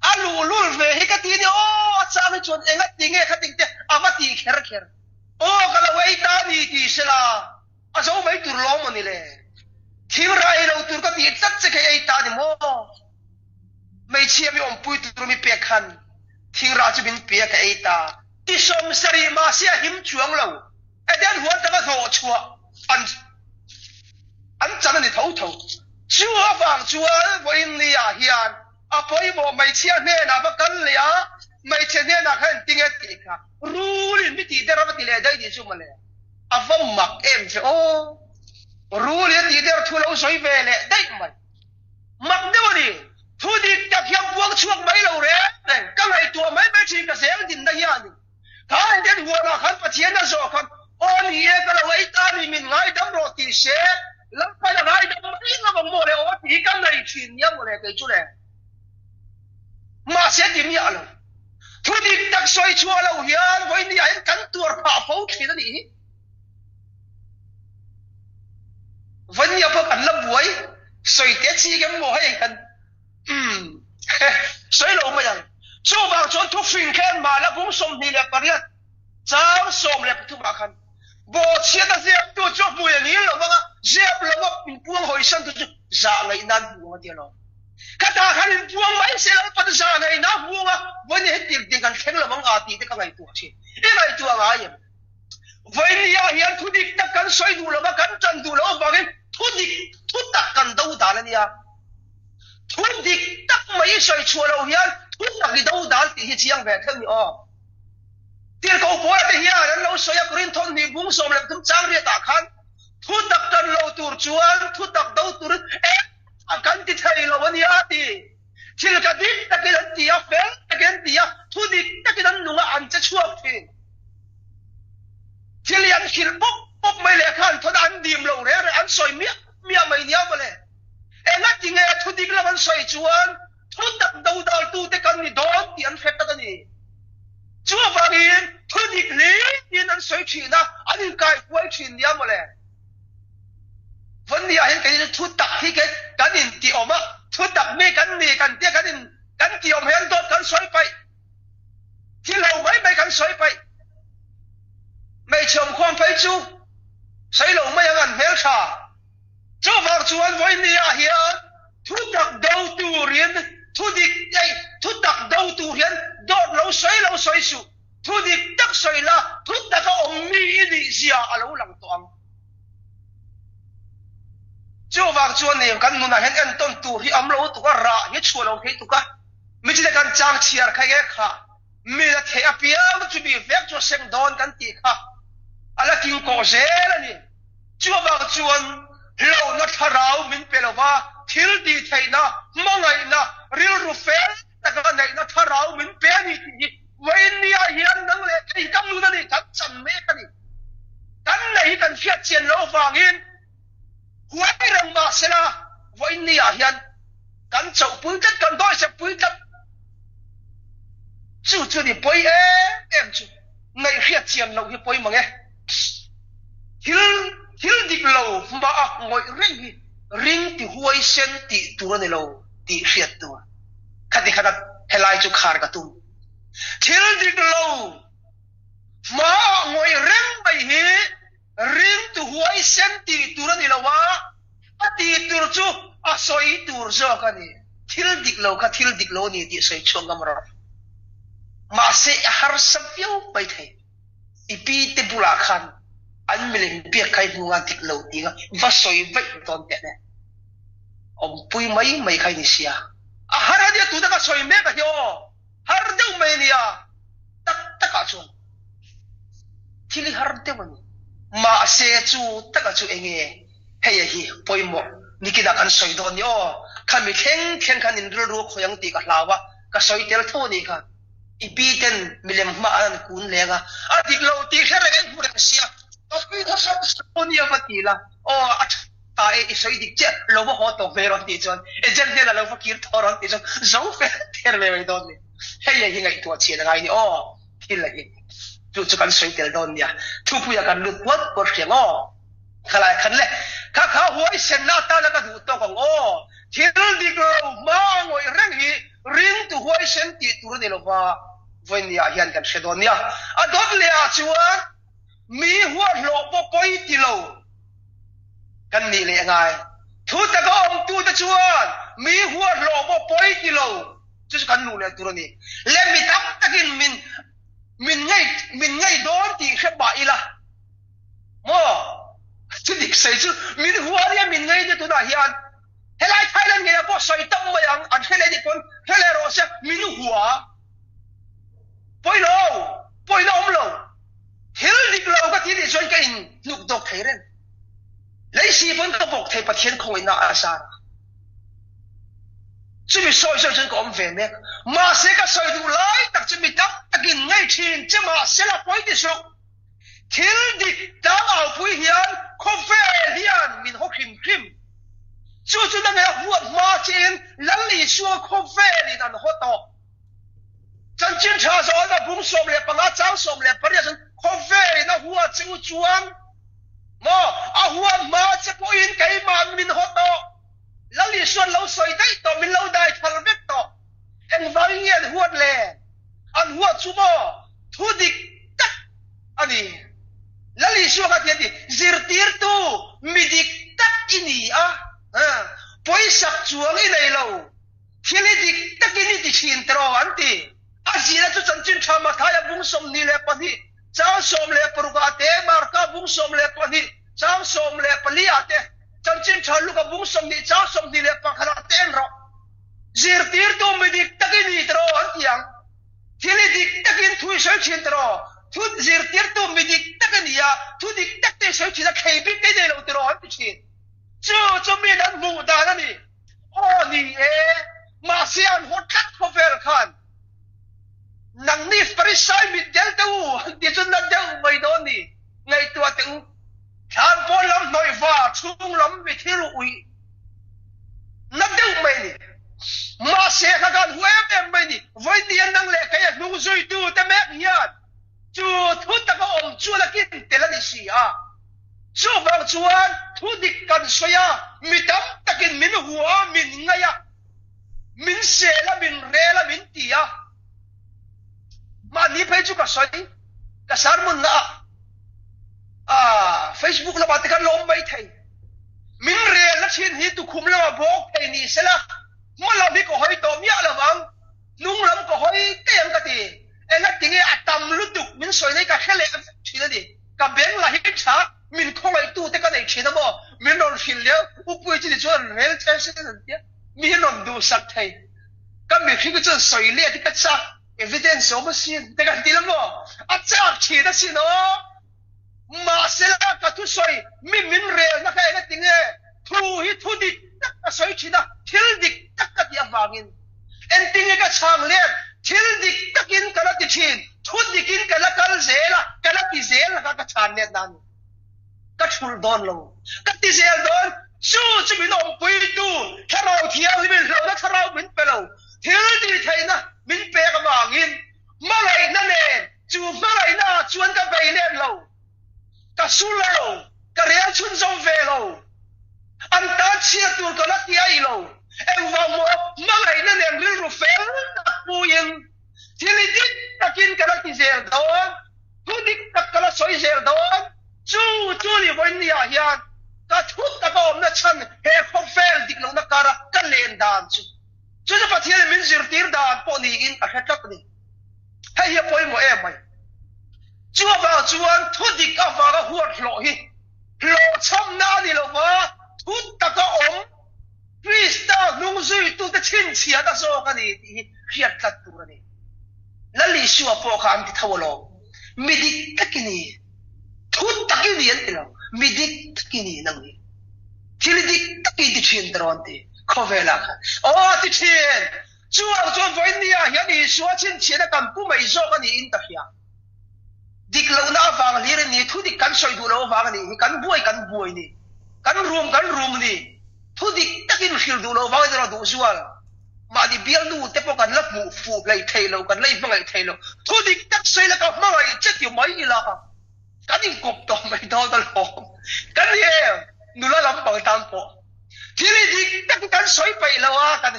alu lul về hết cái tí đi ô sao nó chuẩn em ngắt tiếng nghe khát tiếng thế à mất tí khéo khéo ô cái là vậy ta đi thì sẽ là à sao mấy tụi lom mà nè lệ thiếu ra đâu tụi cái tí tất sẽ cái ấy ta đi mò mấy chia với ông bùi tụi mình bịa khăn thiếu ra cho mình bịa cái ấy ta tí sớm sari mà sẽ hiểm chuông lâu ai đến huấn ta cái thổ chua anh chẳng là thấu thấu chúa vàng chúa với lia hiền à bồi bộ mấy chia nè na bắt cắn lia mấy chia nè na khăn tiếng tiếng cả ru liền biết tí ra bắt tí lệ đây đi chung mà lệ à vong mặc em chứ ô ru liền tí ra thu lâu soi về lệ đây mày mặc đâu đi thu đi tập hiệp buông chuông mấy lâu đấy này các ngày tua mấy mấy chuyện cái sáng tin đây hiền thằng anh đến huồng là khăn bắt chiến là rồi khăn ôn hiền cái là vậy ta thì mình ngay đâm rồi thì sẽ lắm phải là ngay đâm ít là bằng một này ô thì cái này chuyện nhá một này cái chỗ này mà sẽ điểm nhận rồi thu đi đặc xoay chua lâu hiền với đi anh cắn tuột phá phấu thì nó đi vẫn nhiều phần cảnh lâm buổi xoay tết chi cái mồ hay cần xoay lâu mà rằng chỗ vào chỗ thuốc phình khen mà là cũng xôm đi đẹp bariết cháu xôm đẹp thu bạc khăn bộ chia ta dẹp tôi cho mùi ní là vâng dẹp là vâng mình buông hồi sân tôi dạ ngày nan buông tiền nó cái ta khăn buông mấy xe là bắt dạ ngày na buông á với những tiền tiền cần khen là vâng à tí cái ngày tuổi chi cái ngày tuổi à em với nia hiền thu đi ta cần xoay đủ là vâng cần chân đủ là vâng cái thu ta cần đâu ta là nia thu đi ta mấy xoay chua lâu hiền thu ta cái đâu ta thì chiang về thêm nữa tiền cầu bố là hiền là lâu xoay à green thôn thì buông xôm là cũng trang riết ta khăn thu tập cần lâu tur chuan thu tập đâu tur cần thì thầy lâu anh nhá thì chỉ là cái gì ta cái gì à phèn ta cái gì à thu đi ta cái đó nó ăn chết chuột thì chỉ là ăn khỉ bốc mấy lẻ khăn thôi ăn điểm lâu đấy ăn xoay miếng mấy nhá mà lẻ em ngắt thì nghe thu đi cái là ăn xoay chuan thu tập đâu đâu tu ta cần thì đó thì ăn phép ta cái gì chúa vàng yên thu đi lý yên ăn xoay chuyện na ăn cái quay chuyện nhá mà lẻ vấn đề là cái thu tập thì cái nhìn tiểu mà thu tập mấy cái gì cái tiếc cái tiểu mà anh tốt cái xoay bay thì lâu mấy cái xoay bay mấy chồng khoan phải chú xoay lâu mấy anh hiểu sao cho vào chú anh với nia hiện thu tập đầu tu riêng thu đi đây thu tập đầu tu riêng đốt lâu xoay su thu đi tắc xoay là thu tập cái ông mi đi zia ở lâu lăng toang cho vào chuan này kan nuna hen en ton tu hi amlo tu ka ra hi chu lo he tu ka mi chi kan chang chiar khai ge kha mi la the apia chu bi vek cho seng don kan ti kha ala king ko je la ni cho vào chuan lo na tharau min pelova thil di theina mangai na ril ru fe ta ka nei na tharau min pe ni ti wei nia hian nang le kai kam nu na ni kan chan me ka ni kan nei kan fiat chen lo wangin quay răng mà sẽ là với nia hiền cắn chậu bún chất cần đôi sẽ bún chất chú đi bơi em chú này khiết tiền lâu thì bơi mà nghe thiếu đi lâu mà ngồi ring thì huay sen thì tua này lâu thì khiết tua khát đi khát hay lại chú khار cả tu thiếu đi lâu mà ngồi ring bay hi ring tu huay sen ti tur ni lawa ati tur chu a soi tur zo ka ni thil dik lo ka thil dik lo ni ti soi chuang gamro ma se har sapyo pai thai ipi te bula khan an milen pia kai bunga dik lo ti nga va soi vai ton te ne om pui mai khai ni sia a har dia tu da ka soi me ka yo har deu me ni ya tak ka chung thili har te man ma se chu tak ka chu enge hei hi poimo nikida kan soi don yo khami khen kan in ru khoyang ti ka hlawa ka soi tel tho ni ka ipiten milem ma an kun lenga adik lo ti khere en pura sia api tha sa sonia patila o ta e soi dik che lo bo ho to vero ti chon e jen de la lo fakir thoron ti chon zo fe ter le mai don ni hei hi ngai to che ngai ni o thil la hi chu kan soi tel don ya thu pu ya kan lut wat por khiang o khalai khan le kha huai sen na ta la ka du to kong o thil dik lo ma ngoi reng hi ring tu huai sen ti tur ni lo ba voin ya hian kan shedon ya adot le a chuwa mi huwa lo po poi ti lo kan ni le ngai thu ta ko om tu ta chuan mi huwa lo po poi ti lo chu kan nu le tur ni le mi tam takin min ngai don ti khe ba ila mo chu dik sei chu min huwa ria min ngai de tu da hian helai thailand nge bo soi tam ma yang an hele di kon hele ro se min huwa poi lo om lo hil dik lo ka ti di chon ka in luk dok thei ren lấy si vẫn có bộc thầy patient không ai nã sa chứ mi soi chân có ông về mẹ mà sẽ có soi đủ lại đặc chứ mi tắc đặc in ngay chín chứ mà sẽ là quấy đi xuống thiếu đi đang ao phui hiền không về hiền mình học khim chú đang nghe huột mà chín lăn lì xua không về thì đang hốt to chân chân cha rồi là bung sôm lẹ bằng áo trắng sôm lẹ bây giờ không về nó huột chú chuang mo a huan ma che po in kai man min ho to la li suan lo soi dai to min lo dai thal vet to en vai ngen huat le an huat chu mo thu dik tak ani la li suan ka ti zir tir tu mi dik tak ini a poi sak chuang i nei lo thili dik tak ini ti chin tro anti a zira chu chan chin tha ma thaya bung som ni le pani Chang som le peruka te marka bung som le pani chang som le pali ate chang chin chalu ka bung som ni chang som ni le pakhara ten ro zir tir tu mi dik takini tro antiang thili dik takin thui sel chin tro thu zir tir tu mi dik takani ya thu dik tak te sel chin khei bi te de lo tro an chin chu mi dan mu da na ni o ni e ma sian hot kat ko ver khan nang ni parisai mit del tu ti chun na deu mai do ni ngai tua te u than po lam noi va chung lam mi thiru ui na deu mai ni ma se kha gan hue em mai ni voi ni nang le ka ya nu zui tu te mek hian chu thu ta ko om chu la kin te la ni si a chu bang chuan thu dik kan soya mi tam takin min huwa min ngaya min se la min re la min tia mà ní phải chú cả soi cả sáng muốn nã Facebook là bạn cái lom mấy thầy mình rè là chuyện hi tụ khum là bố thầy ní sẽ là mà làm đi có hỏi tóm nhá là vắng nung lắm có hỏi cái em cái gì em là tiếng nghe tầm lúc tục mình soi này cả cái lệ chỉ là gì cả bên là hết trả mình không lại tu cái này chỉ là mà mình làm chuyện liệu u bùi chỉ để cho real chân sự cái gì mình làm đủ sắc thầy cái mình khi cái chân soi lệ thì cái sao evidence so sin te kan tilam mo achak chi da sin o ma sela ka tu soi min re na ka na tinge thu hi thu dik tak ka soi chi da thil dik tak ka ti awangin en tinge ka chang le thil dik takin ka la ti chin thu dikin ka la kal zela ka la ti zel ka chan net nan ka thul don lo ka ti zel don chu mi nom pui tu tharau thiang li min lo na tharau min pelo thil di thaina min pe ka mangin malai na ne chu malai na chuan ka bei len lo ka su lo ka real chun zong ve lo an ta chia tu ko la ti ai lo em wa mo malai na ne ril ru fel ta pu yin thili dik takin ka la ti zer do tu dik tak ka la soi zer do chu li voin ni a hian ka thut ta ko om na chan he khom fel dik lo na kara ka len dan chu pathian min zir tir da po ni in a hetak ni hay hi poi mo em mai chua ba chuan thu dik a wa ga huat lo hi lo chom na ni lo wa thu ta ka om Krista nung zui tu ta chin chia ta so ka ni hiat tat tu ni lali shuwa po ka am ti thawlo midik takini thu takini yan tilo midik takini nang ni Chilidik taki di chin dronti kovela ka oh ti chin chuang voin nia hian ni suwa chin china kan pu mai zo ka ni in ta hia dik lo na wang lir ni thu dik kan soi du lo wang ni kan buai ni kan room ni thu dik takin hil du lo wang ra du sual ma di bial nu te po kan lap mu fu lai thailo kan lai mangai thailo thu dik tak sei la ka mangai chet yu mai ila ka kan in kop to mai do da lo kan ye nula lam bang tam po chili dik tak kan soi pai lawa kan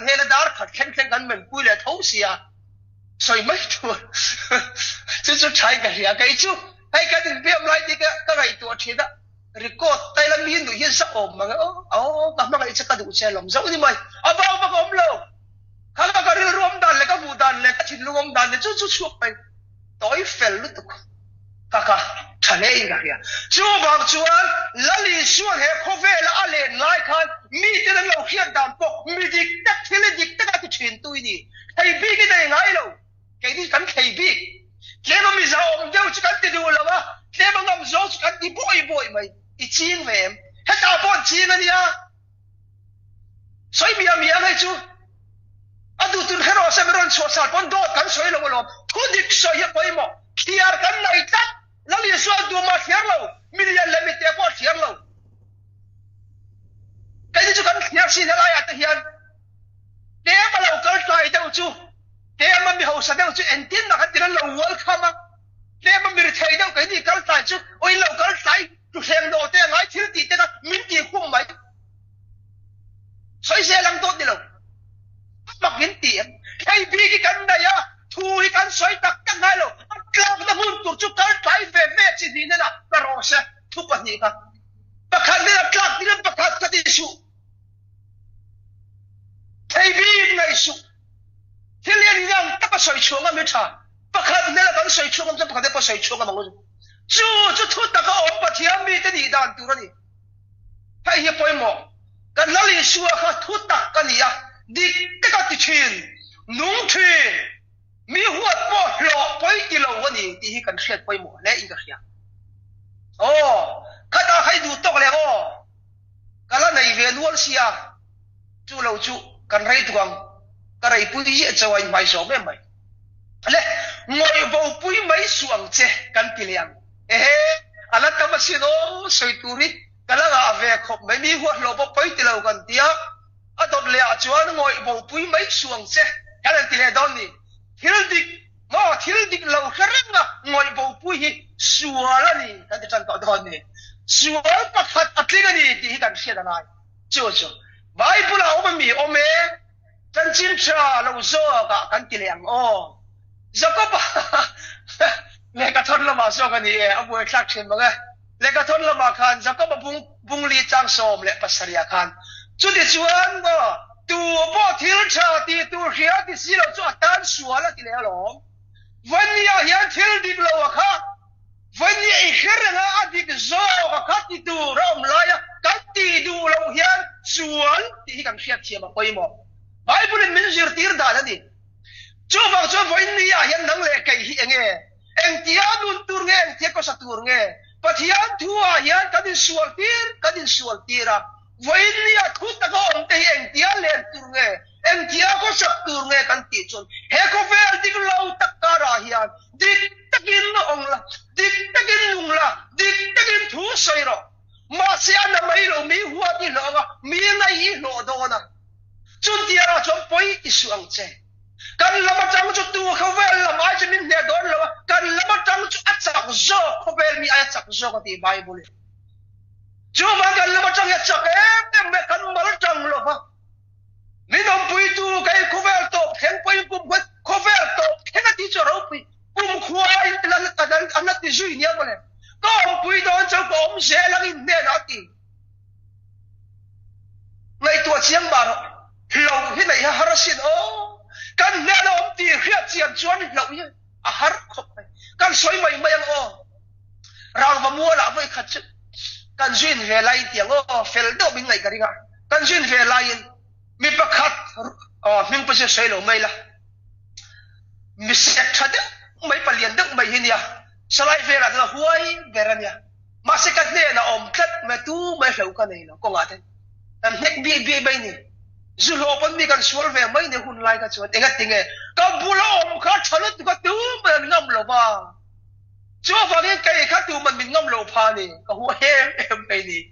he la dar khat khen kan men pui le thau sia soi mai tu chu chai ka ria kai chu hai ka din biam lai dik ka rai tu thida record tai lam hin du hin sa om mang ka mang ai cha ka du che lom zo ni mai aba ba kom lo khala ka ril rom dan le ka bu dan le ka chin lum dan le chu pai toi fel lu tu kaka chale inga ya chu bang chuan lali suan he khove la ale lai khan mi te la lo khian dam po mi dik tak thile dik tak ti chin tu ni thei bi ki dai ngai lo kai di kan thei bi le ma mi za om deu chu kan ti du la wa le ma ngam zo chu kan ti boi mai i chin vem he ta pon chin ani ya soi mi ngai chu adu tun khero sa meron so sa pon do kan soi lo thu dik so ye poi mo tiar kan nai tak lali so du ma thiar lo million le mi te po thiar lo kai chu kan thiar si la ya ta hian te ma lo kal tai deu chu te ma mi ho sa deu chu en tin na kan tin lo wal khama te ma mi thei deu kai ni kal tai chu oi lo kal tai tu heng do te ngai thil ti te ka min ti khum mai soi se lang to di lo mak min ti kai bi ki kan da ya thu kan soi tak tak ngai lo klak na hun tur chu kal tai ve chi ni na ta ro se thu pa ni ka pakhat ni klak ni pakhat ka ti su thei bi ngai su thilian yang ta pa soi chuang ma tha pakhat ne la kan soi chuang ma pakhat pa soi chuang ma ngo chu thu ta ka om pa thiam mi te ni dan tu ra ni hai hi poi mo kan lali su kha thu tak ka ni ya dik ka ti chin nung thin mi huat po lo poi ti lo wani ti hi kan hriat poi mo le in ka hria oh khata khai du tok le o kala nei ve nual sia chu lo chu kan rai tuang ka rai pui ye chawai mai so me mai le ngoi bo pui mai suang che kan piliang ala ta ma si no soi turi kala ga ve khop mai mi huat lo po poi ti lo kan tia a dot le a chuan ngoi bo pui mai suang che kala ti le don ni thil dik lo kharanga ngoi bo pui hi suala ni kan ti chan to don ni sual pakhat atlinga ni ti kan sia danai chu bible a om mi ome chan chin cha lo zo ka kan ti leng o jacob le ka thon lama so ka ni e abu thak chen ma le ka thon lama khan jacob bung li chang som le pasaria khan chu ti chuan go tu bo thil cha ti tu hria ti si lo chu atan suala ti le lo vania hian thil dik lo kha vania I kheranga adik zo kha ti tu rom la ya ka ti du lo hian sual ti kan hriat chiam a poi mo bible min zir tir da la ni chu vania hian nang le kai hi eng tia nun tur nge eng tia ko sa tur nge pathian thua hian kadin sual tira vania thu ta ko om te eng tia len tur nge eng tia ko sa tur nge kan ti chon he ko vel dik lo tak ka ra hian dik takin ong la dik takin nung la dik takin thu soi ro ma se ana mai lo mi huwa ti lo ga mi ngai hi lo do na chun tia ra chon poi isuang che kan lama chang chu tu kho vel lama che min ne don lo kan lama chang chu achak zo kho vel mi achak zo ka ti bible chu ma kan lama chang ya chak me kan mal chang lo ba min om pui tu kai kho vel to khen poi kum kho vel to khen ti cho ro pi kum khwai la ta dan anat ti zui nia bole ko om pui don chau ko om se lang in ne na ti ngai tua chiang ba ro lâu hi này harasin o kan ne lo om ti khia chian chuan lâu hi a har khop kan soi mai mai ang o rang va mua la vai khat kan zin ve lai tiang o fel do bing ngai karinga kan zin ve lai mi pakhat ming pa se sei lo mai la mi sek thada mai palian dak mai hinia salai ve la huai verania ma se kat ne na om khat me tu mai hlau ka nei lo ko nga ten tan nek bi bai ni zulo pan mi kan sual ve mai ne hun lai ka chuan enga tinge ka bulo om kha thalut ka tu man ngam lo ba cho vào cái cây khác từ mình ngâm lầu pha này có hua em đây này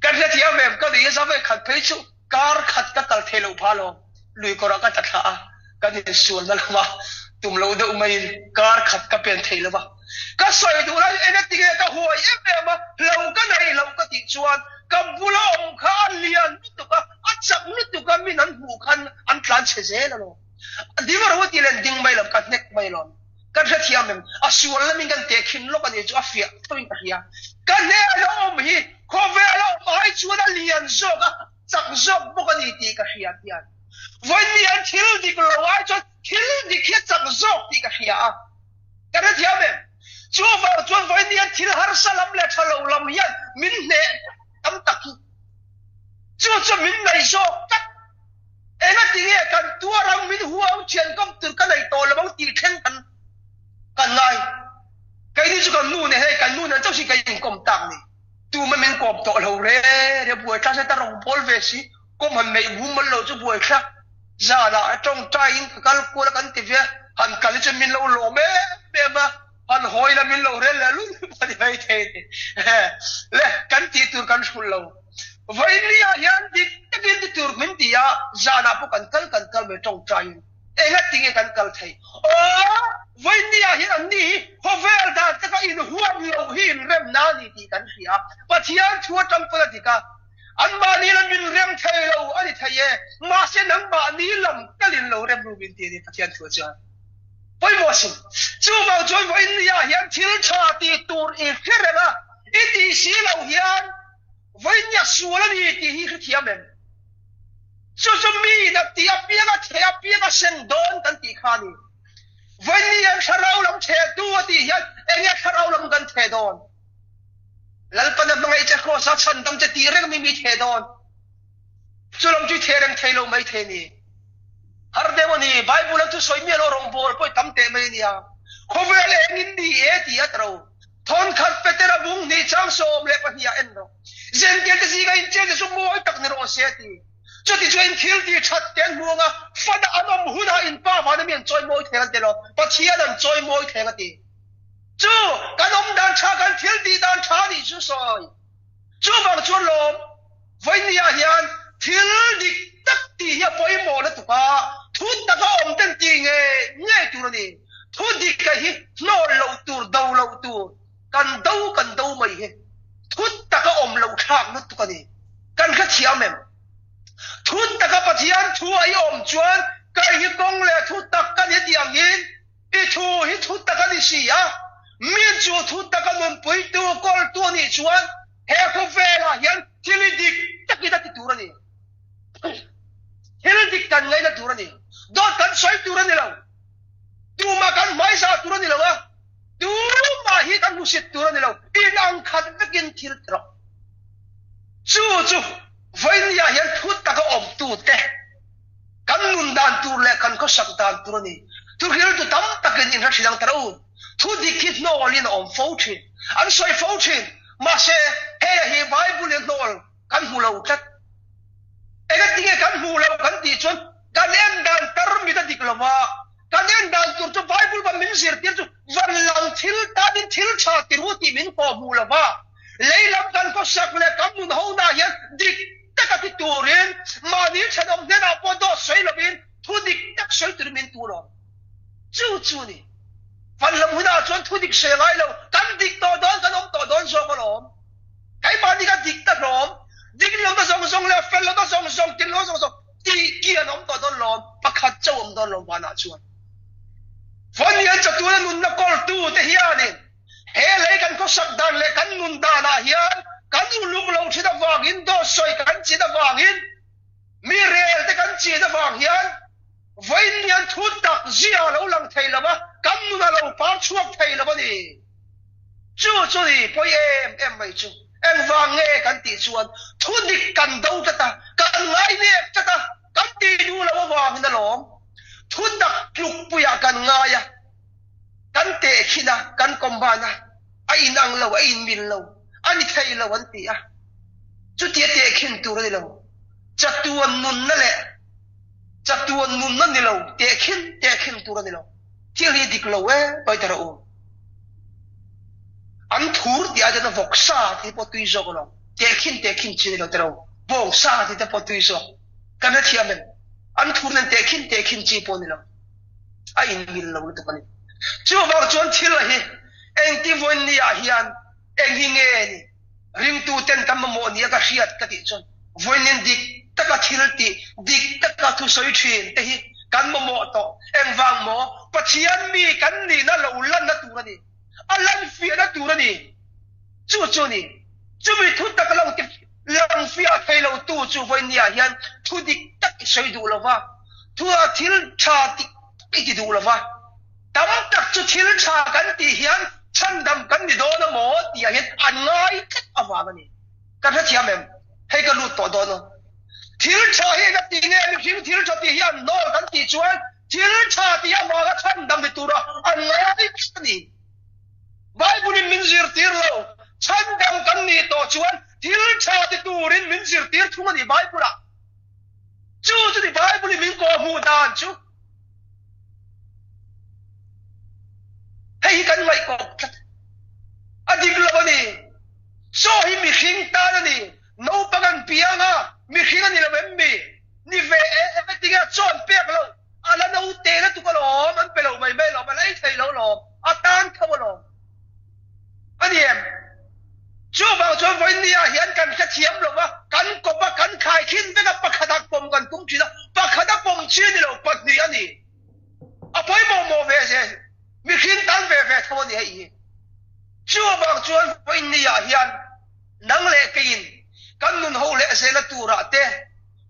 cái thứ thiệt em có đi sao vậy khát thấy chú car khát cái tàu thề lầu pha lo lùi có ra cái tật hạ cái này xuân đó mà tụm lầu đâu mày car khát cái bên thề lo mà cái sợi tụi nó em tiếng cái hua em mà lầu cái này lầu cái tiếng chuan cái bù lông khá liền tụi cái ăn chắc tụi cái mình ăn hủ khăn ăn plan chế chế là lo đi vào đâu thì lên đinh mày làm cái neck mày lo kan ra thiam mem asual la min kan te khin lo kan chu afia toin ka hia kan ne lo om hi kho ve lo mai chu na lian zo ka chak zo bo kan ti ka hia tian voi ni an thil dik lo wa cho thil dik hi chak zo ti ka hia kan ra thiam mem chu va chuan voi ni an thil har salam le thalo lam hian min ne tam tak chu min nei zo tak ena tinge kan tua rang min huau chen kom tur ka nei to lo bang ti khen kan kan ngai cái đi chú kan nu này hay kan nu này cháu chỉ cái gì công tác này tu mà mình công tác lâu rồi để buổi sáng sẽ ta rong bol về xí có mà mấy bún mà lâu chú buổi sáng giờ là trong trai cái cô là kan tivi han kan cho mình lâu lâu mẹ mà han hỏi là mình lâu rồi là luôn mà đi vậy thế lẽ kan ti tu kan school lâu vậy đi à yan đi cái đi tu mình đi à giờ là bộ kan kal về trong trai em hết tiếng kan kal thấy vậy ni à hiện ni họ về đã tất cả in huam lâu hin rem na ni thì kan hia và thian chua trong politica anh ba ni là min rem thay lâu anh thấy mà sẽ nắng ba ni làm cái liền lâu rem rubin thì phát thian chua chua vậy mà xin chú vào chơi vậy ni à hiện thiếu cha thì tour ít cái là ít thì xí lâu hiện vậy ni xua là ni thì hi thiam em chú chú mi đã tiệp bia cái sen don tan thì khani vậy ni anh sarau làm thế tua thì hiện anh em sarau làm gần thế don lần pan làm ngay chắc có sát sân tâm chắc tí rèn mi thế don chú làm chú thế rèn thế lâu mấy thế ni har de moni bible tu soi mi lo rong bol poi tam te mai nia kho ve le ngin di e ti atro thon khat petera bung ni chang som le pa hia en ro zen ke si ga in che su moi tak ne ro se ti cho ti join kill ti chat ten muanga fada anom huna in pa ma na mian choi moi the te lo pa chia dan choi moi the ga ti chu kan om dan cha kan kill ti dan cha ni su soi chu bang chuan lo voi ni a hian thil dik tak ti ya poi mo na tu pa thu ta ka om ten ti nge tu ni thu dik ka hi no lo tu kan dau mai he thu ta ka om lo thak na tu ka ni kan kha thiam mem thu ta ka pathian thu ai om chuan ka hi kong le thu tak ka ni tiang in i thu ta ka ni si a min chu thu ta ka mun pui tu kol tu ni chuan he ko ve la hian thil dik takita ti tu ni Hildik kan ngay na turan ni. Dot kan soy turan ni lang. Tuma kan may sa turan ni lang ah. Tuma hit ang musit turan ni lang. Inang kan begin tiltro. Chu. Vay niya yan tut taka om tute. Kan nundan turle kan ko sakdan turan ni. Turhil tu tam takin in silang taraun. Tu dikit no alin om fauchin. Ang soy fauchin. Mase he Bible and all. Kan hulaw tat. Egat tinggal kan mulau kan tijon kan endan termi tadi kelama kan endan tur tu Bible ba min sir tir tu valang thil tadin thil cha tiruti min ko mulama leilam kan ko sakle kam mun hona ya dik takati turin mani chadom nena podo soilabin tu dik tak soil tur min tulo chu ni valam huna chon tu dik selai lo kan dik to don kan om to don so kolom kai mani ka dik ta rom dik lo ta song le fel lo ta song tin lo song ti kia nom to don lom pakhat chau om don lom wana chuan von yan cha tu nun na kol tu te hian he le kan ko sak dan le kan nun da na hian kan ulung lo chida wangin do soi kan chida wangin mi rel te kan chi zia lo lang thei lama kam nu na lo par chuak thei lama ni chu chu ni poi em mai chu em wang nge kan ti chuan thu dik kan do ta kan ngai ne ta kan ti du lo wang na lom thu dak luk puya kan ngaya kan te khina kan kombana ai nang lo ai min lo ani thei lo an ti a chu ti te khin tu ro lo chatuan nun na le chatuan nun na ni lo te khin tu ro ni lo ti ri dik lo we pai ta ro an thur ti a jana voksa ti po tui zo ko lo te khin chi ni lo te ro voksa ti te po tui zo kan na thiamen an thur nen te khin chi po ni lo ai min lo tu pani chu ba chuan thil la hi eng ti voin ni a hian eng hi nge ni ring tu ten kam mo ni ka hriat ka ti chon voin nin dik taka thil ti dik taka thu soi thin te hi kan mo to eng wang mo pachian mi kan ni na lo lan na tu ra ni alan fi na tu ra ni chu ni chu mi thu tak lo ti lang fi a thei lo tu chu voin ni a hian thu dik tak soi du lo wa thu a thil tha ti du lo wa tam tak chu thil tha kan ti hian chan dam kan ni do na mo ti a hian an ngai kat awa ga ni kan ha thiam em hei ka lu to do no thil tha he na ti nge mi thil tha ti hian no kan ti chuan thil tha ti ya ma ga chan dam ni tu ra an ngai ni Bible min zir tir lo chan dam kan ni to chuan thil tha ti tu rin min zir tir thuma ni Bible a chu ni Bible min ko mu dan chu hei kan mai ko adik lo ni so hi mi khing ta ni no pagan pianga mi khing ni la bembi ni ve tinga chon pek lo ala no te na tu ko lo man pe lo mai mai lo ma lai thei lo lo atan thaw lo ani em chu ba chu voi ni a hian kan kha thiam lo ba kan ko ba kan khai khin ve na pakhadak pom kan tum chi na pakhadak pom chi ni lo pat ni ani apoi mo ve se mi khin tan ve thaw ni ai chu ba chuan voi ni a hian nang le kein kan nun ho le se la tu ra te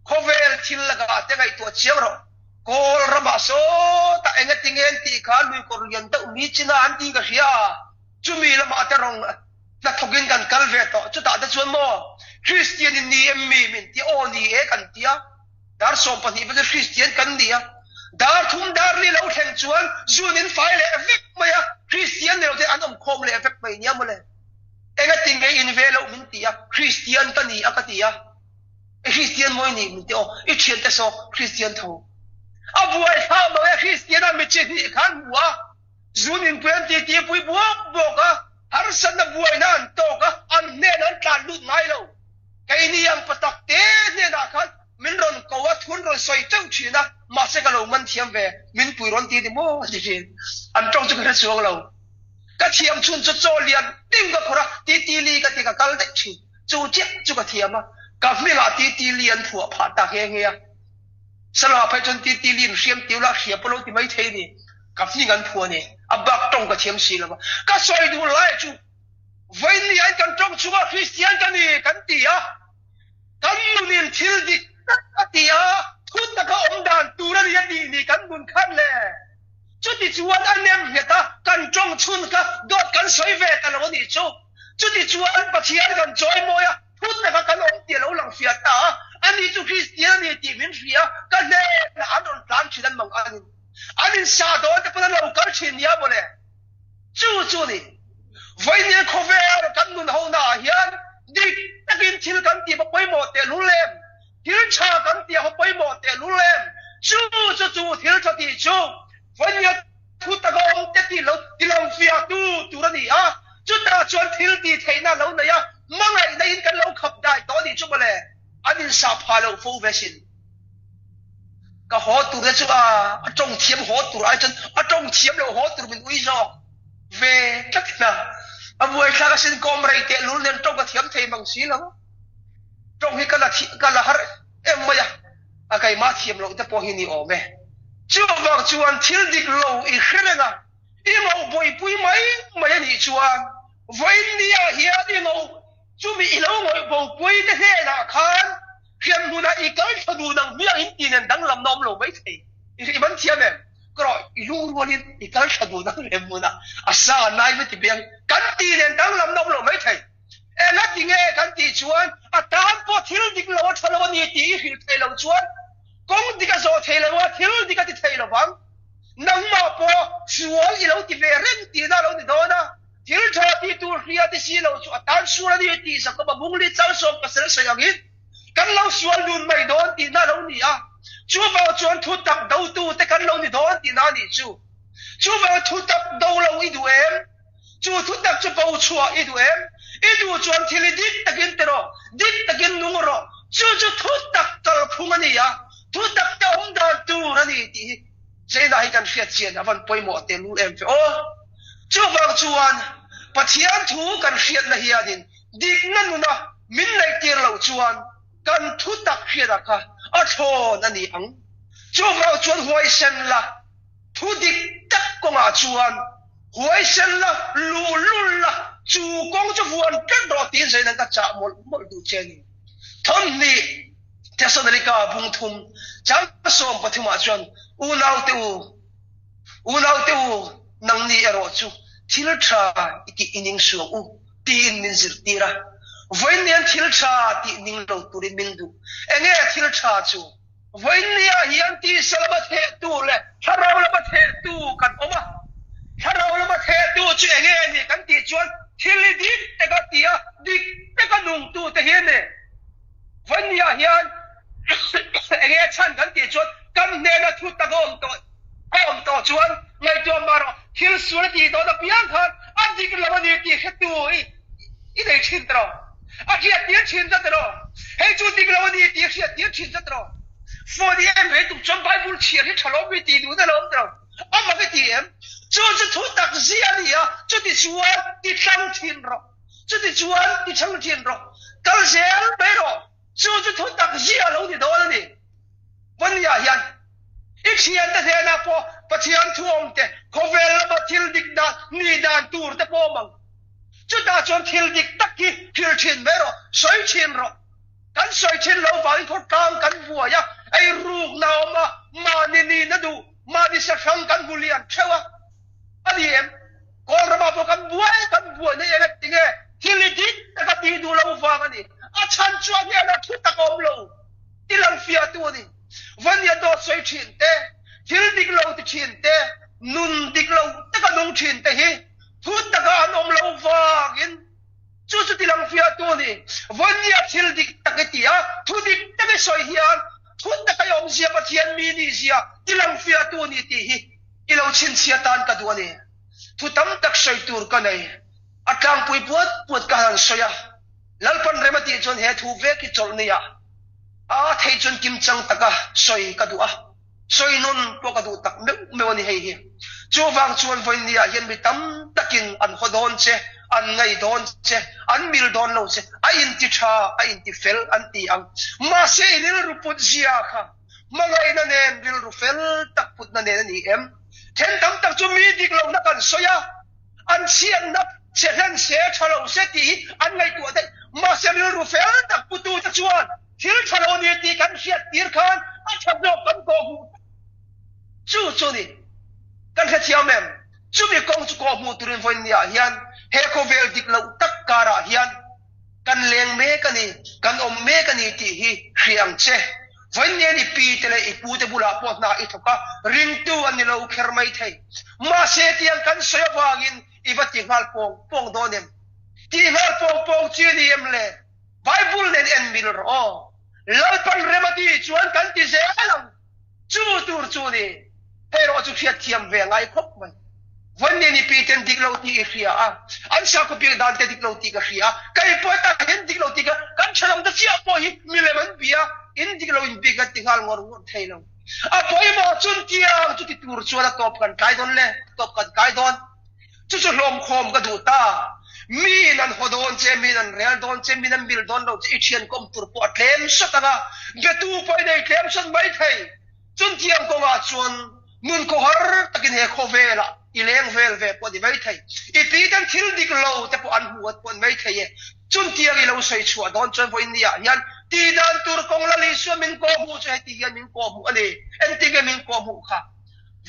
khovel thil la ga te gai to chiang ro kol ra ba so ta enga tingen ti kha lui kor lian ta mi china an ti ga hia chu mi la ma ta rong na thogin kan kal ve to chu ta da chuan mo Christian ni em mi min ti o ni e kan tia dar so pa ni ba Christian kan dia dar thum dar li lo theng chuan zunin fai le vek maya Christian ne lo te an om khom le vek mai nya mo le enga tinge in ve lo min tia Christian ta ni akatia Christian moi ni min ti o I chen ta so Christian tho abuai ha mo Christian a mi chi ni khan wa zunin puen ti pui bo ka har san na buai nan to ka an ne nan tlan lut ngai lo kai ni yang patak te ne na khan min ron ko wa thun ron soi chang chi na ma se ka lo man thiam ve min pui ron ti mo ji an tong chu ka chuang lo ka thiam chun chu cho lian ting ka khora ti li ka ti ka kal de chi chu che chu ka thiam ma ka mi la ti lian thua pha ta he he ya sala phai chun ti lin siam ti la khia polo ti mai thei ni ka fi ngan thua ni abak tong ka thiam si la ba ka soi du lai chu vai ni an kan tong chu ka Christian kan ni kan ti ya kan nu nin thil di ka ti ya thun ta ka om dan tu ra ni kan bun khan le chu ti chuan an nem heta kan tong chun ka dot kan soi ve ta lo ni chu ti chuan pathian kan joy mo ya thun ta ka kan om ti lo lang fia ta ani chu Christian ni ti min ria ka le na an plan chidan mang anin sa do te pa lo kar chin ya bole chu ni vai ni khove kan nun ho na hian dik takin thil kan ti ba poi mo te lu lem thil cha kan ti ho poi mo te lu lem chu thil cha ti chu vai ni thu ta go te ti lo ti lo fia tu ra ni a chu ta chuan thil ti theina lo na ya mangai na in kan lo khap dai to ni chu bole anin sa pha lo fu vesin ka ho tu re chu a trong thiam ho tu ai chen a trong thiam lo ho tu min ui zo ve tak na a buai kha ka sin kom rei te lul nen trong ka thiam thei mang si lo trong hi ka la har em ma ya a kai ma thiam lo te po hi ni o me chu wang chuan thil dik lo I khrena I mo boi pui mai ni chuan vai ni a hia ni mo chu mi I lo ngoi bo pui te he na khan khiam nu na I kai thadu nang mi in ti nen dang lam nom lo mai thei I ban thiam em kro lung rolin ikal thadu na remuna asa nai me ti beng kan ti len dang lam nom lo mai thai e na ti nge kan ti chuan a tan po thil dik lo thalo ni ti hil thai lo chuan kong dika zo thai lo wa thil dika ti thai lo bang nang ma po sual i lo ti ve ren ti na lo ni do na thil tha ti tu hria ti si lo chu tan sura ni ti sa ko ba bung li chau som ka sel sa yang kan lo sual lun mai don ti na lo ni a chú vào chuan thu tập đầu tu te kan lo ni do ti na ni chú vào thu tập đầu lo i du em chú thu tập chu pau chua i du em i du chuan thili dik takin tero dik takin nungro chú thu tập tal phung ani ya thu tập ta dan tu ra ni ti sei na hi kan fiat chian avan poimo te lu em fe o chú vào chuan pathian thu kan fiat na hi adin dik nan na min lai tir lo chuan kan thu tập fiat ka a thon ani ang chu vào chuan huai sen la thu dik tak ko nga chuan huai sen la lu la chu kong chu vuan kan ro tin sei nan ka cha mol du chen thon ni Thessalonica bung thum chang som pathuma chuan u nau te u nang ni ero chu thil tha iki ining suang u tin min zir tira voin nian thil tha ti ning lo turin min du enge thil tha chu voin nia hian ti salba the tu le tharaw la the tu kan oma tharaw la the tu chu enge ni kan ti chuan thil di te ka tia dik te ka nung tu te hian ne voin nia hian enge chan kan ti chuan kan ne na thu ta gom to chuan ngai to maro thil sur ti do da piang khan adik la ni ti khetu i dei chin tro Akia tiang chin za tero. Hey chu dik lawan ni tiang chin za tero. For the em hey tu chon Bible chiar hi thalo bi ti du da lo tero. Amma ke ti em chu chu thu tak zia ni ya chu ti chuan ti thang thin ro. Chu ti chuan ti thang thin ro. Kal sel be ro. Chu chu thu tak zia lo ni do ni. Wan ya hian. Ik sian ta the na po pathian thuom te. Khovel ba thil dik da ni dan tur te po mang. Chú ta chọn thil dik tắc ki thil chin mero soi chin ro kan soi chin lo vai thot kang kan bua ya ai ruk naw ma ni na du ma ni sa khang kan bulian chewa ani em ko rama po kan bua ne ele tinge thil dik ta ti du lo fa ani a chan chuan ne na thu ta kom lo ti lang fia tu ni van ya do soi chin te thil dik lo ti chin te nun dik lo ta ka nung chin te hi thu ta ka anom lo vagin chu ti lang fia tu ni van ya thil dik ta ke tia thu dik ta ke soi hian thu ta ka yom sia pathian mi ni sia ti lang fia tu ni ti hi i lo chin sia tan ka du ni thu tam tak soi tur ka nei atang pui puat ka han soya lalpan remati chon he thu ve ki chol ni ya a thei chon kim chang taka soi ka du a soi non po ka du tak me woni hei hi chu wang chuan voin nia hian mi tam takin an hodon che an ngai don che an mil don lo che a in ti tha a in ti fel an ti ang ma se nil ru put zia kha mangai na nen ril ru fel tak put na nen ni em then tam tak chu mi dik lo na kan soya an sian na che hen se thalo se ti an ngai tu de ma se ril ru fel tak putu ta chuan thil thalo ni ti kan hiat tir khan a thab kan ko hu chu ni kan kha chiam mem chu mi kong chu ko mu turin voin nia hian he ko vel dik lo tak kara hian kan leng me kani kan om me kani ti hi hriang che voin nia ni pi tele I pu te bula pot na I thoka ring tu an ni lo kher mai thei ma se tiang kan soya wangin I va ti ngal pong donem ti ngal pong chi ni em le Bible nen en mil ro lalpan remati chuan kan ti se alang chu tur chu ni pero chu fiat thiam ve ngai khop mai von ne ni piten diklo ti ria a an sa ko pi dan te diklo ti ka ria kai po ta hen diklo ti ka kan chalam da sia po hi mileman bia in diklo in bi ka tingal ngor ngor thailo a poi mo chun tia chu ti tur chuala top kan kai don le top kan kai don chu chu lom khom ka du ta mi nan hodon che mi nan real don che mi nan bil don lo chi thian kom tur po tlem satanga betu poi dei tlem san mai thai chun tiam ko nga chuan mun ko har takin he khovela ileng vel ve po di mai thai I pi dan thil dik lo te po an huat pon mai thai e chun tiang I lo sei chua don chon vo india hian ti dan tur kong la li su min ko mu che ti hian min ko mu ani en ti ge min ko mu kha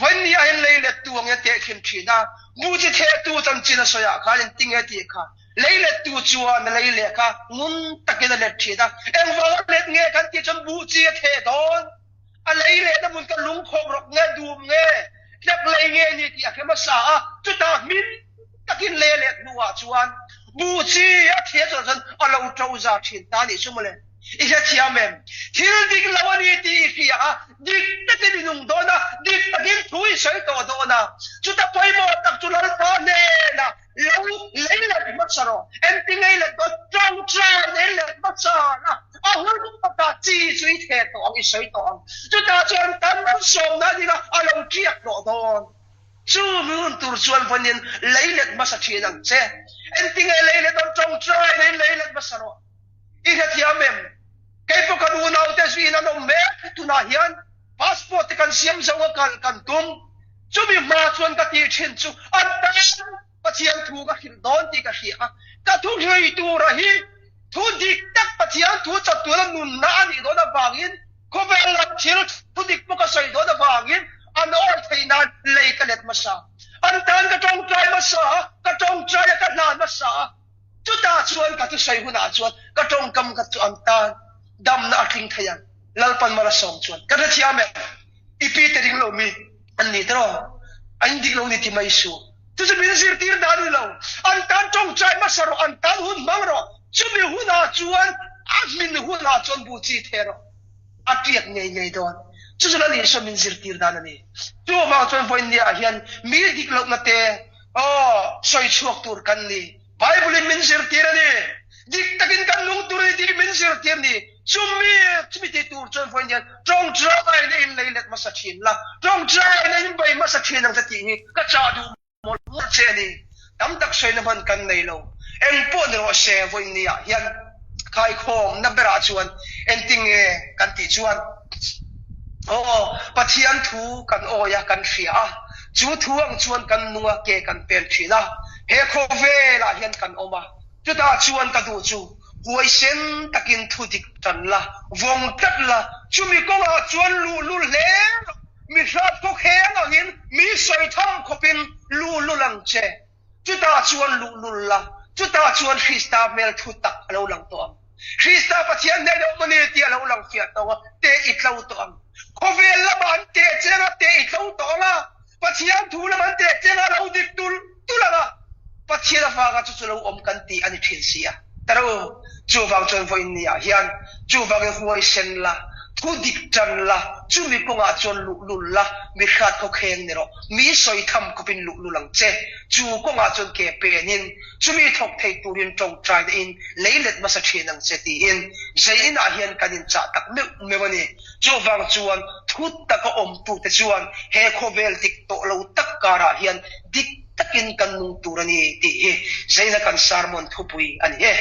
วันนี้ไอ้เลยเล็ดตัวเงี้ยเตะขึ้นทีนะมูจิเทตัวจันจินะสยาค่ะยันติงเอตีค่ะเลยเล็ดตัวจวนเลยเล็ดค่ะงุนตะกี้เล็ดทีนะเอ็งว่าเล็ดเงี้ยกันที่จนมูจิเทโดนอะไรเล็ดนะมันก็ลุงคงรกเงี้ยดูเงี้ยนักเลยเงี้ยนี่ที่อาเคมาสาจุดตามินตะกี้เลยเล็ดนัวจวนมูจิเทจนเราเจ้าจากทีนตานี่ชั่วโมงเลยอีกแค่เทียมเองที่ดิกลาวนี่ที่ที่ดิกตะกี้นุ่งโดนะดิกตะกี้ถุยใส่ตัวโดนะจุดตาไปหมดตักจุลาตาเน่นะเราเลยเล็ดมัดสระเอ็นติงเลยเล็ดก็จ้องใจเลยเล็ดมัดสระนะหุ่นปากจีจุยเทตัวอีใส่ตัวจุดตาจวนตั้งมันส่งนะนี่นะเราเจียกโดนจู่มือตัวส่วนคนนี้เลยเล็ดมัดเทียนังเจ้เอ็นติงเลยเล็ดก็จ้องใจเลยเล็ดมัดสระอีกแค่เทียมเองkaya po kanuuna o teswi na no me tunahian passport kan siyam sa wakal kan tum sumi matuan ka ti chin chu antan patian thu ka hildon ti ka hiya ka thu hlei tu rahi thu dik tak patian thu chatulan nun na ani do na bangin ko vel la thil thu dik po ka sai do na bangin an or theina lei ka let masa antan ka tong trai masa ka tong trai ka nan masa chu ta chuan ka tu sai huna chuan ka tong kam ka chu antan dam na aking thayan lalpan marasom chuan kada chiame ipi tering lo mi anni tro andi lo ni ti maisu tu se bin sir tir danu lo an tan tong chai masaro an tan hun mangro chumi huna chuan admin huna chuan bu chi thero atiak ngei ngei don chu la ni so min sir tir danu ni tu ma chuan point ni a hian mi dik lo na te o soi chuak tur kan ni bible in min sir tir ani dik takin kan lung tur di min sir tir ni chumi ti tur chon foi nian trong trai ne in leilet masachin la trong trai ne in bai masachin ang sati ni ka cha du mo che ni tam tak sei na ban kan nei lo en po ne ro se voi ni a hian kai khom na bera chuan en ting e kan ti chuan pathian thu kan oya kan fia chu thuang chuan kan nuwa ke kan pel thila he kho ve la hian kan oma chu ta chuan ka du chu huai sen takin thudik tan la vong tat la chumi ko wa chuan lu le mi rat ko kheng angin mi soi tham khopin lu lang che chuta chuan lu la chuta chuan krista mel thu tak lo lang to krista pathian ne do mani ti lo lang fia to te itlo to ang khovel la ban te chenga te itlo to la pathian thu la ban te chenga lo dik tu la pathian fa ga chu lo om kan ti ani thin sia taro chu bang chon foi ni a hian chu bang e huai sen la thu dik tan la chu mi ko nga chon lu la mi khat ko kheng ni ro mi soi tham ko pin lu lang che chu ko nga chon ke pe nin chu mi thok thei turin tong trai in leilet ma sa thin ang che ti in zain a hian kanin cha tak me wani chu bang chuan thu ta ko om tu te chuan he khovel tik to lo tak kara hian dik takin kan nung turani ti he zaina kan sarmon thupui ani he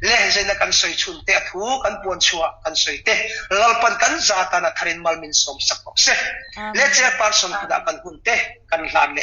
le zaina kan soi chun te thu kan pon chua kan soi te lalpan kan zata na tharin malmin som sak se le che person da kan hun te kan hlan le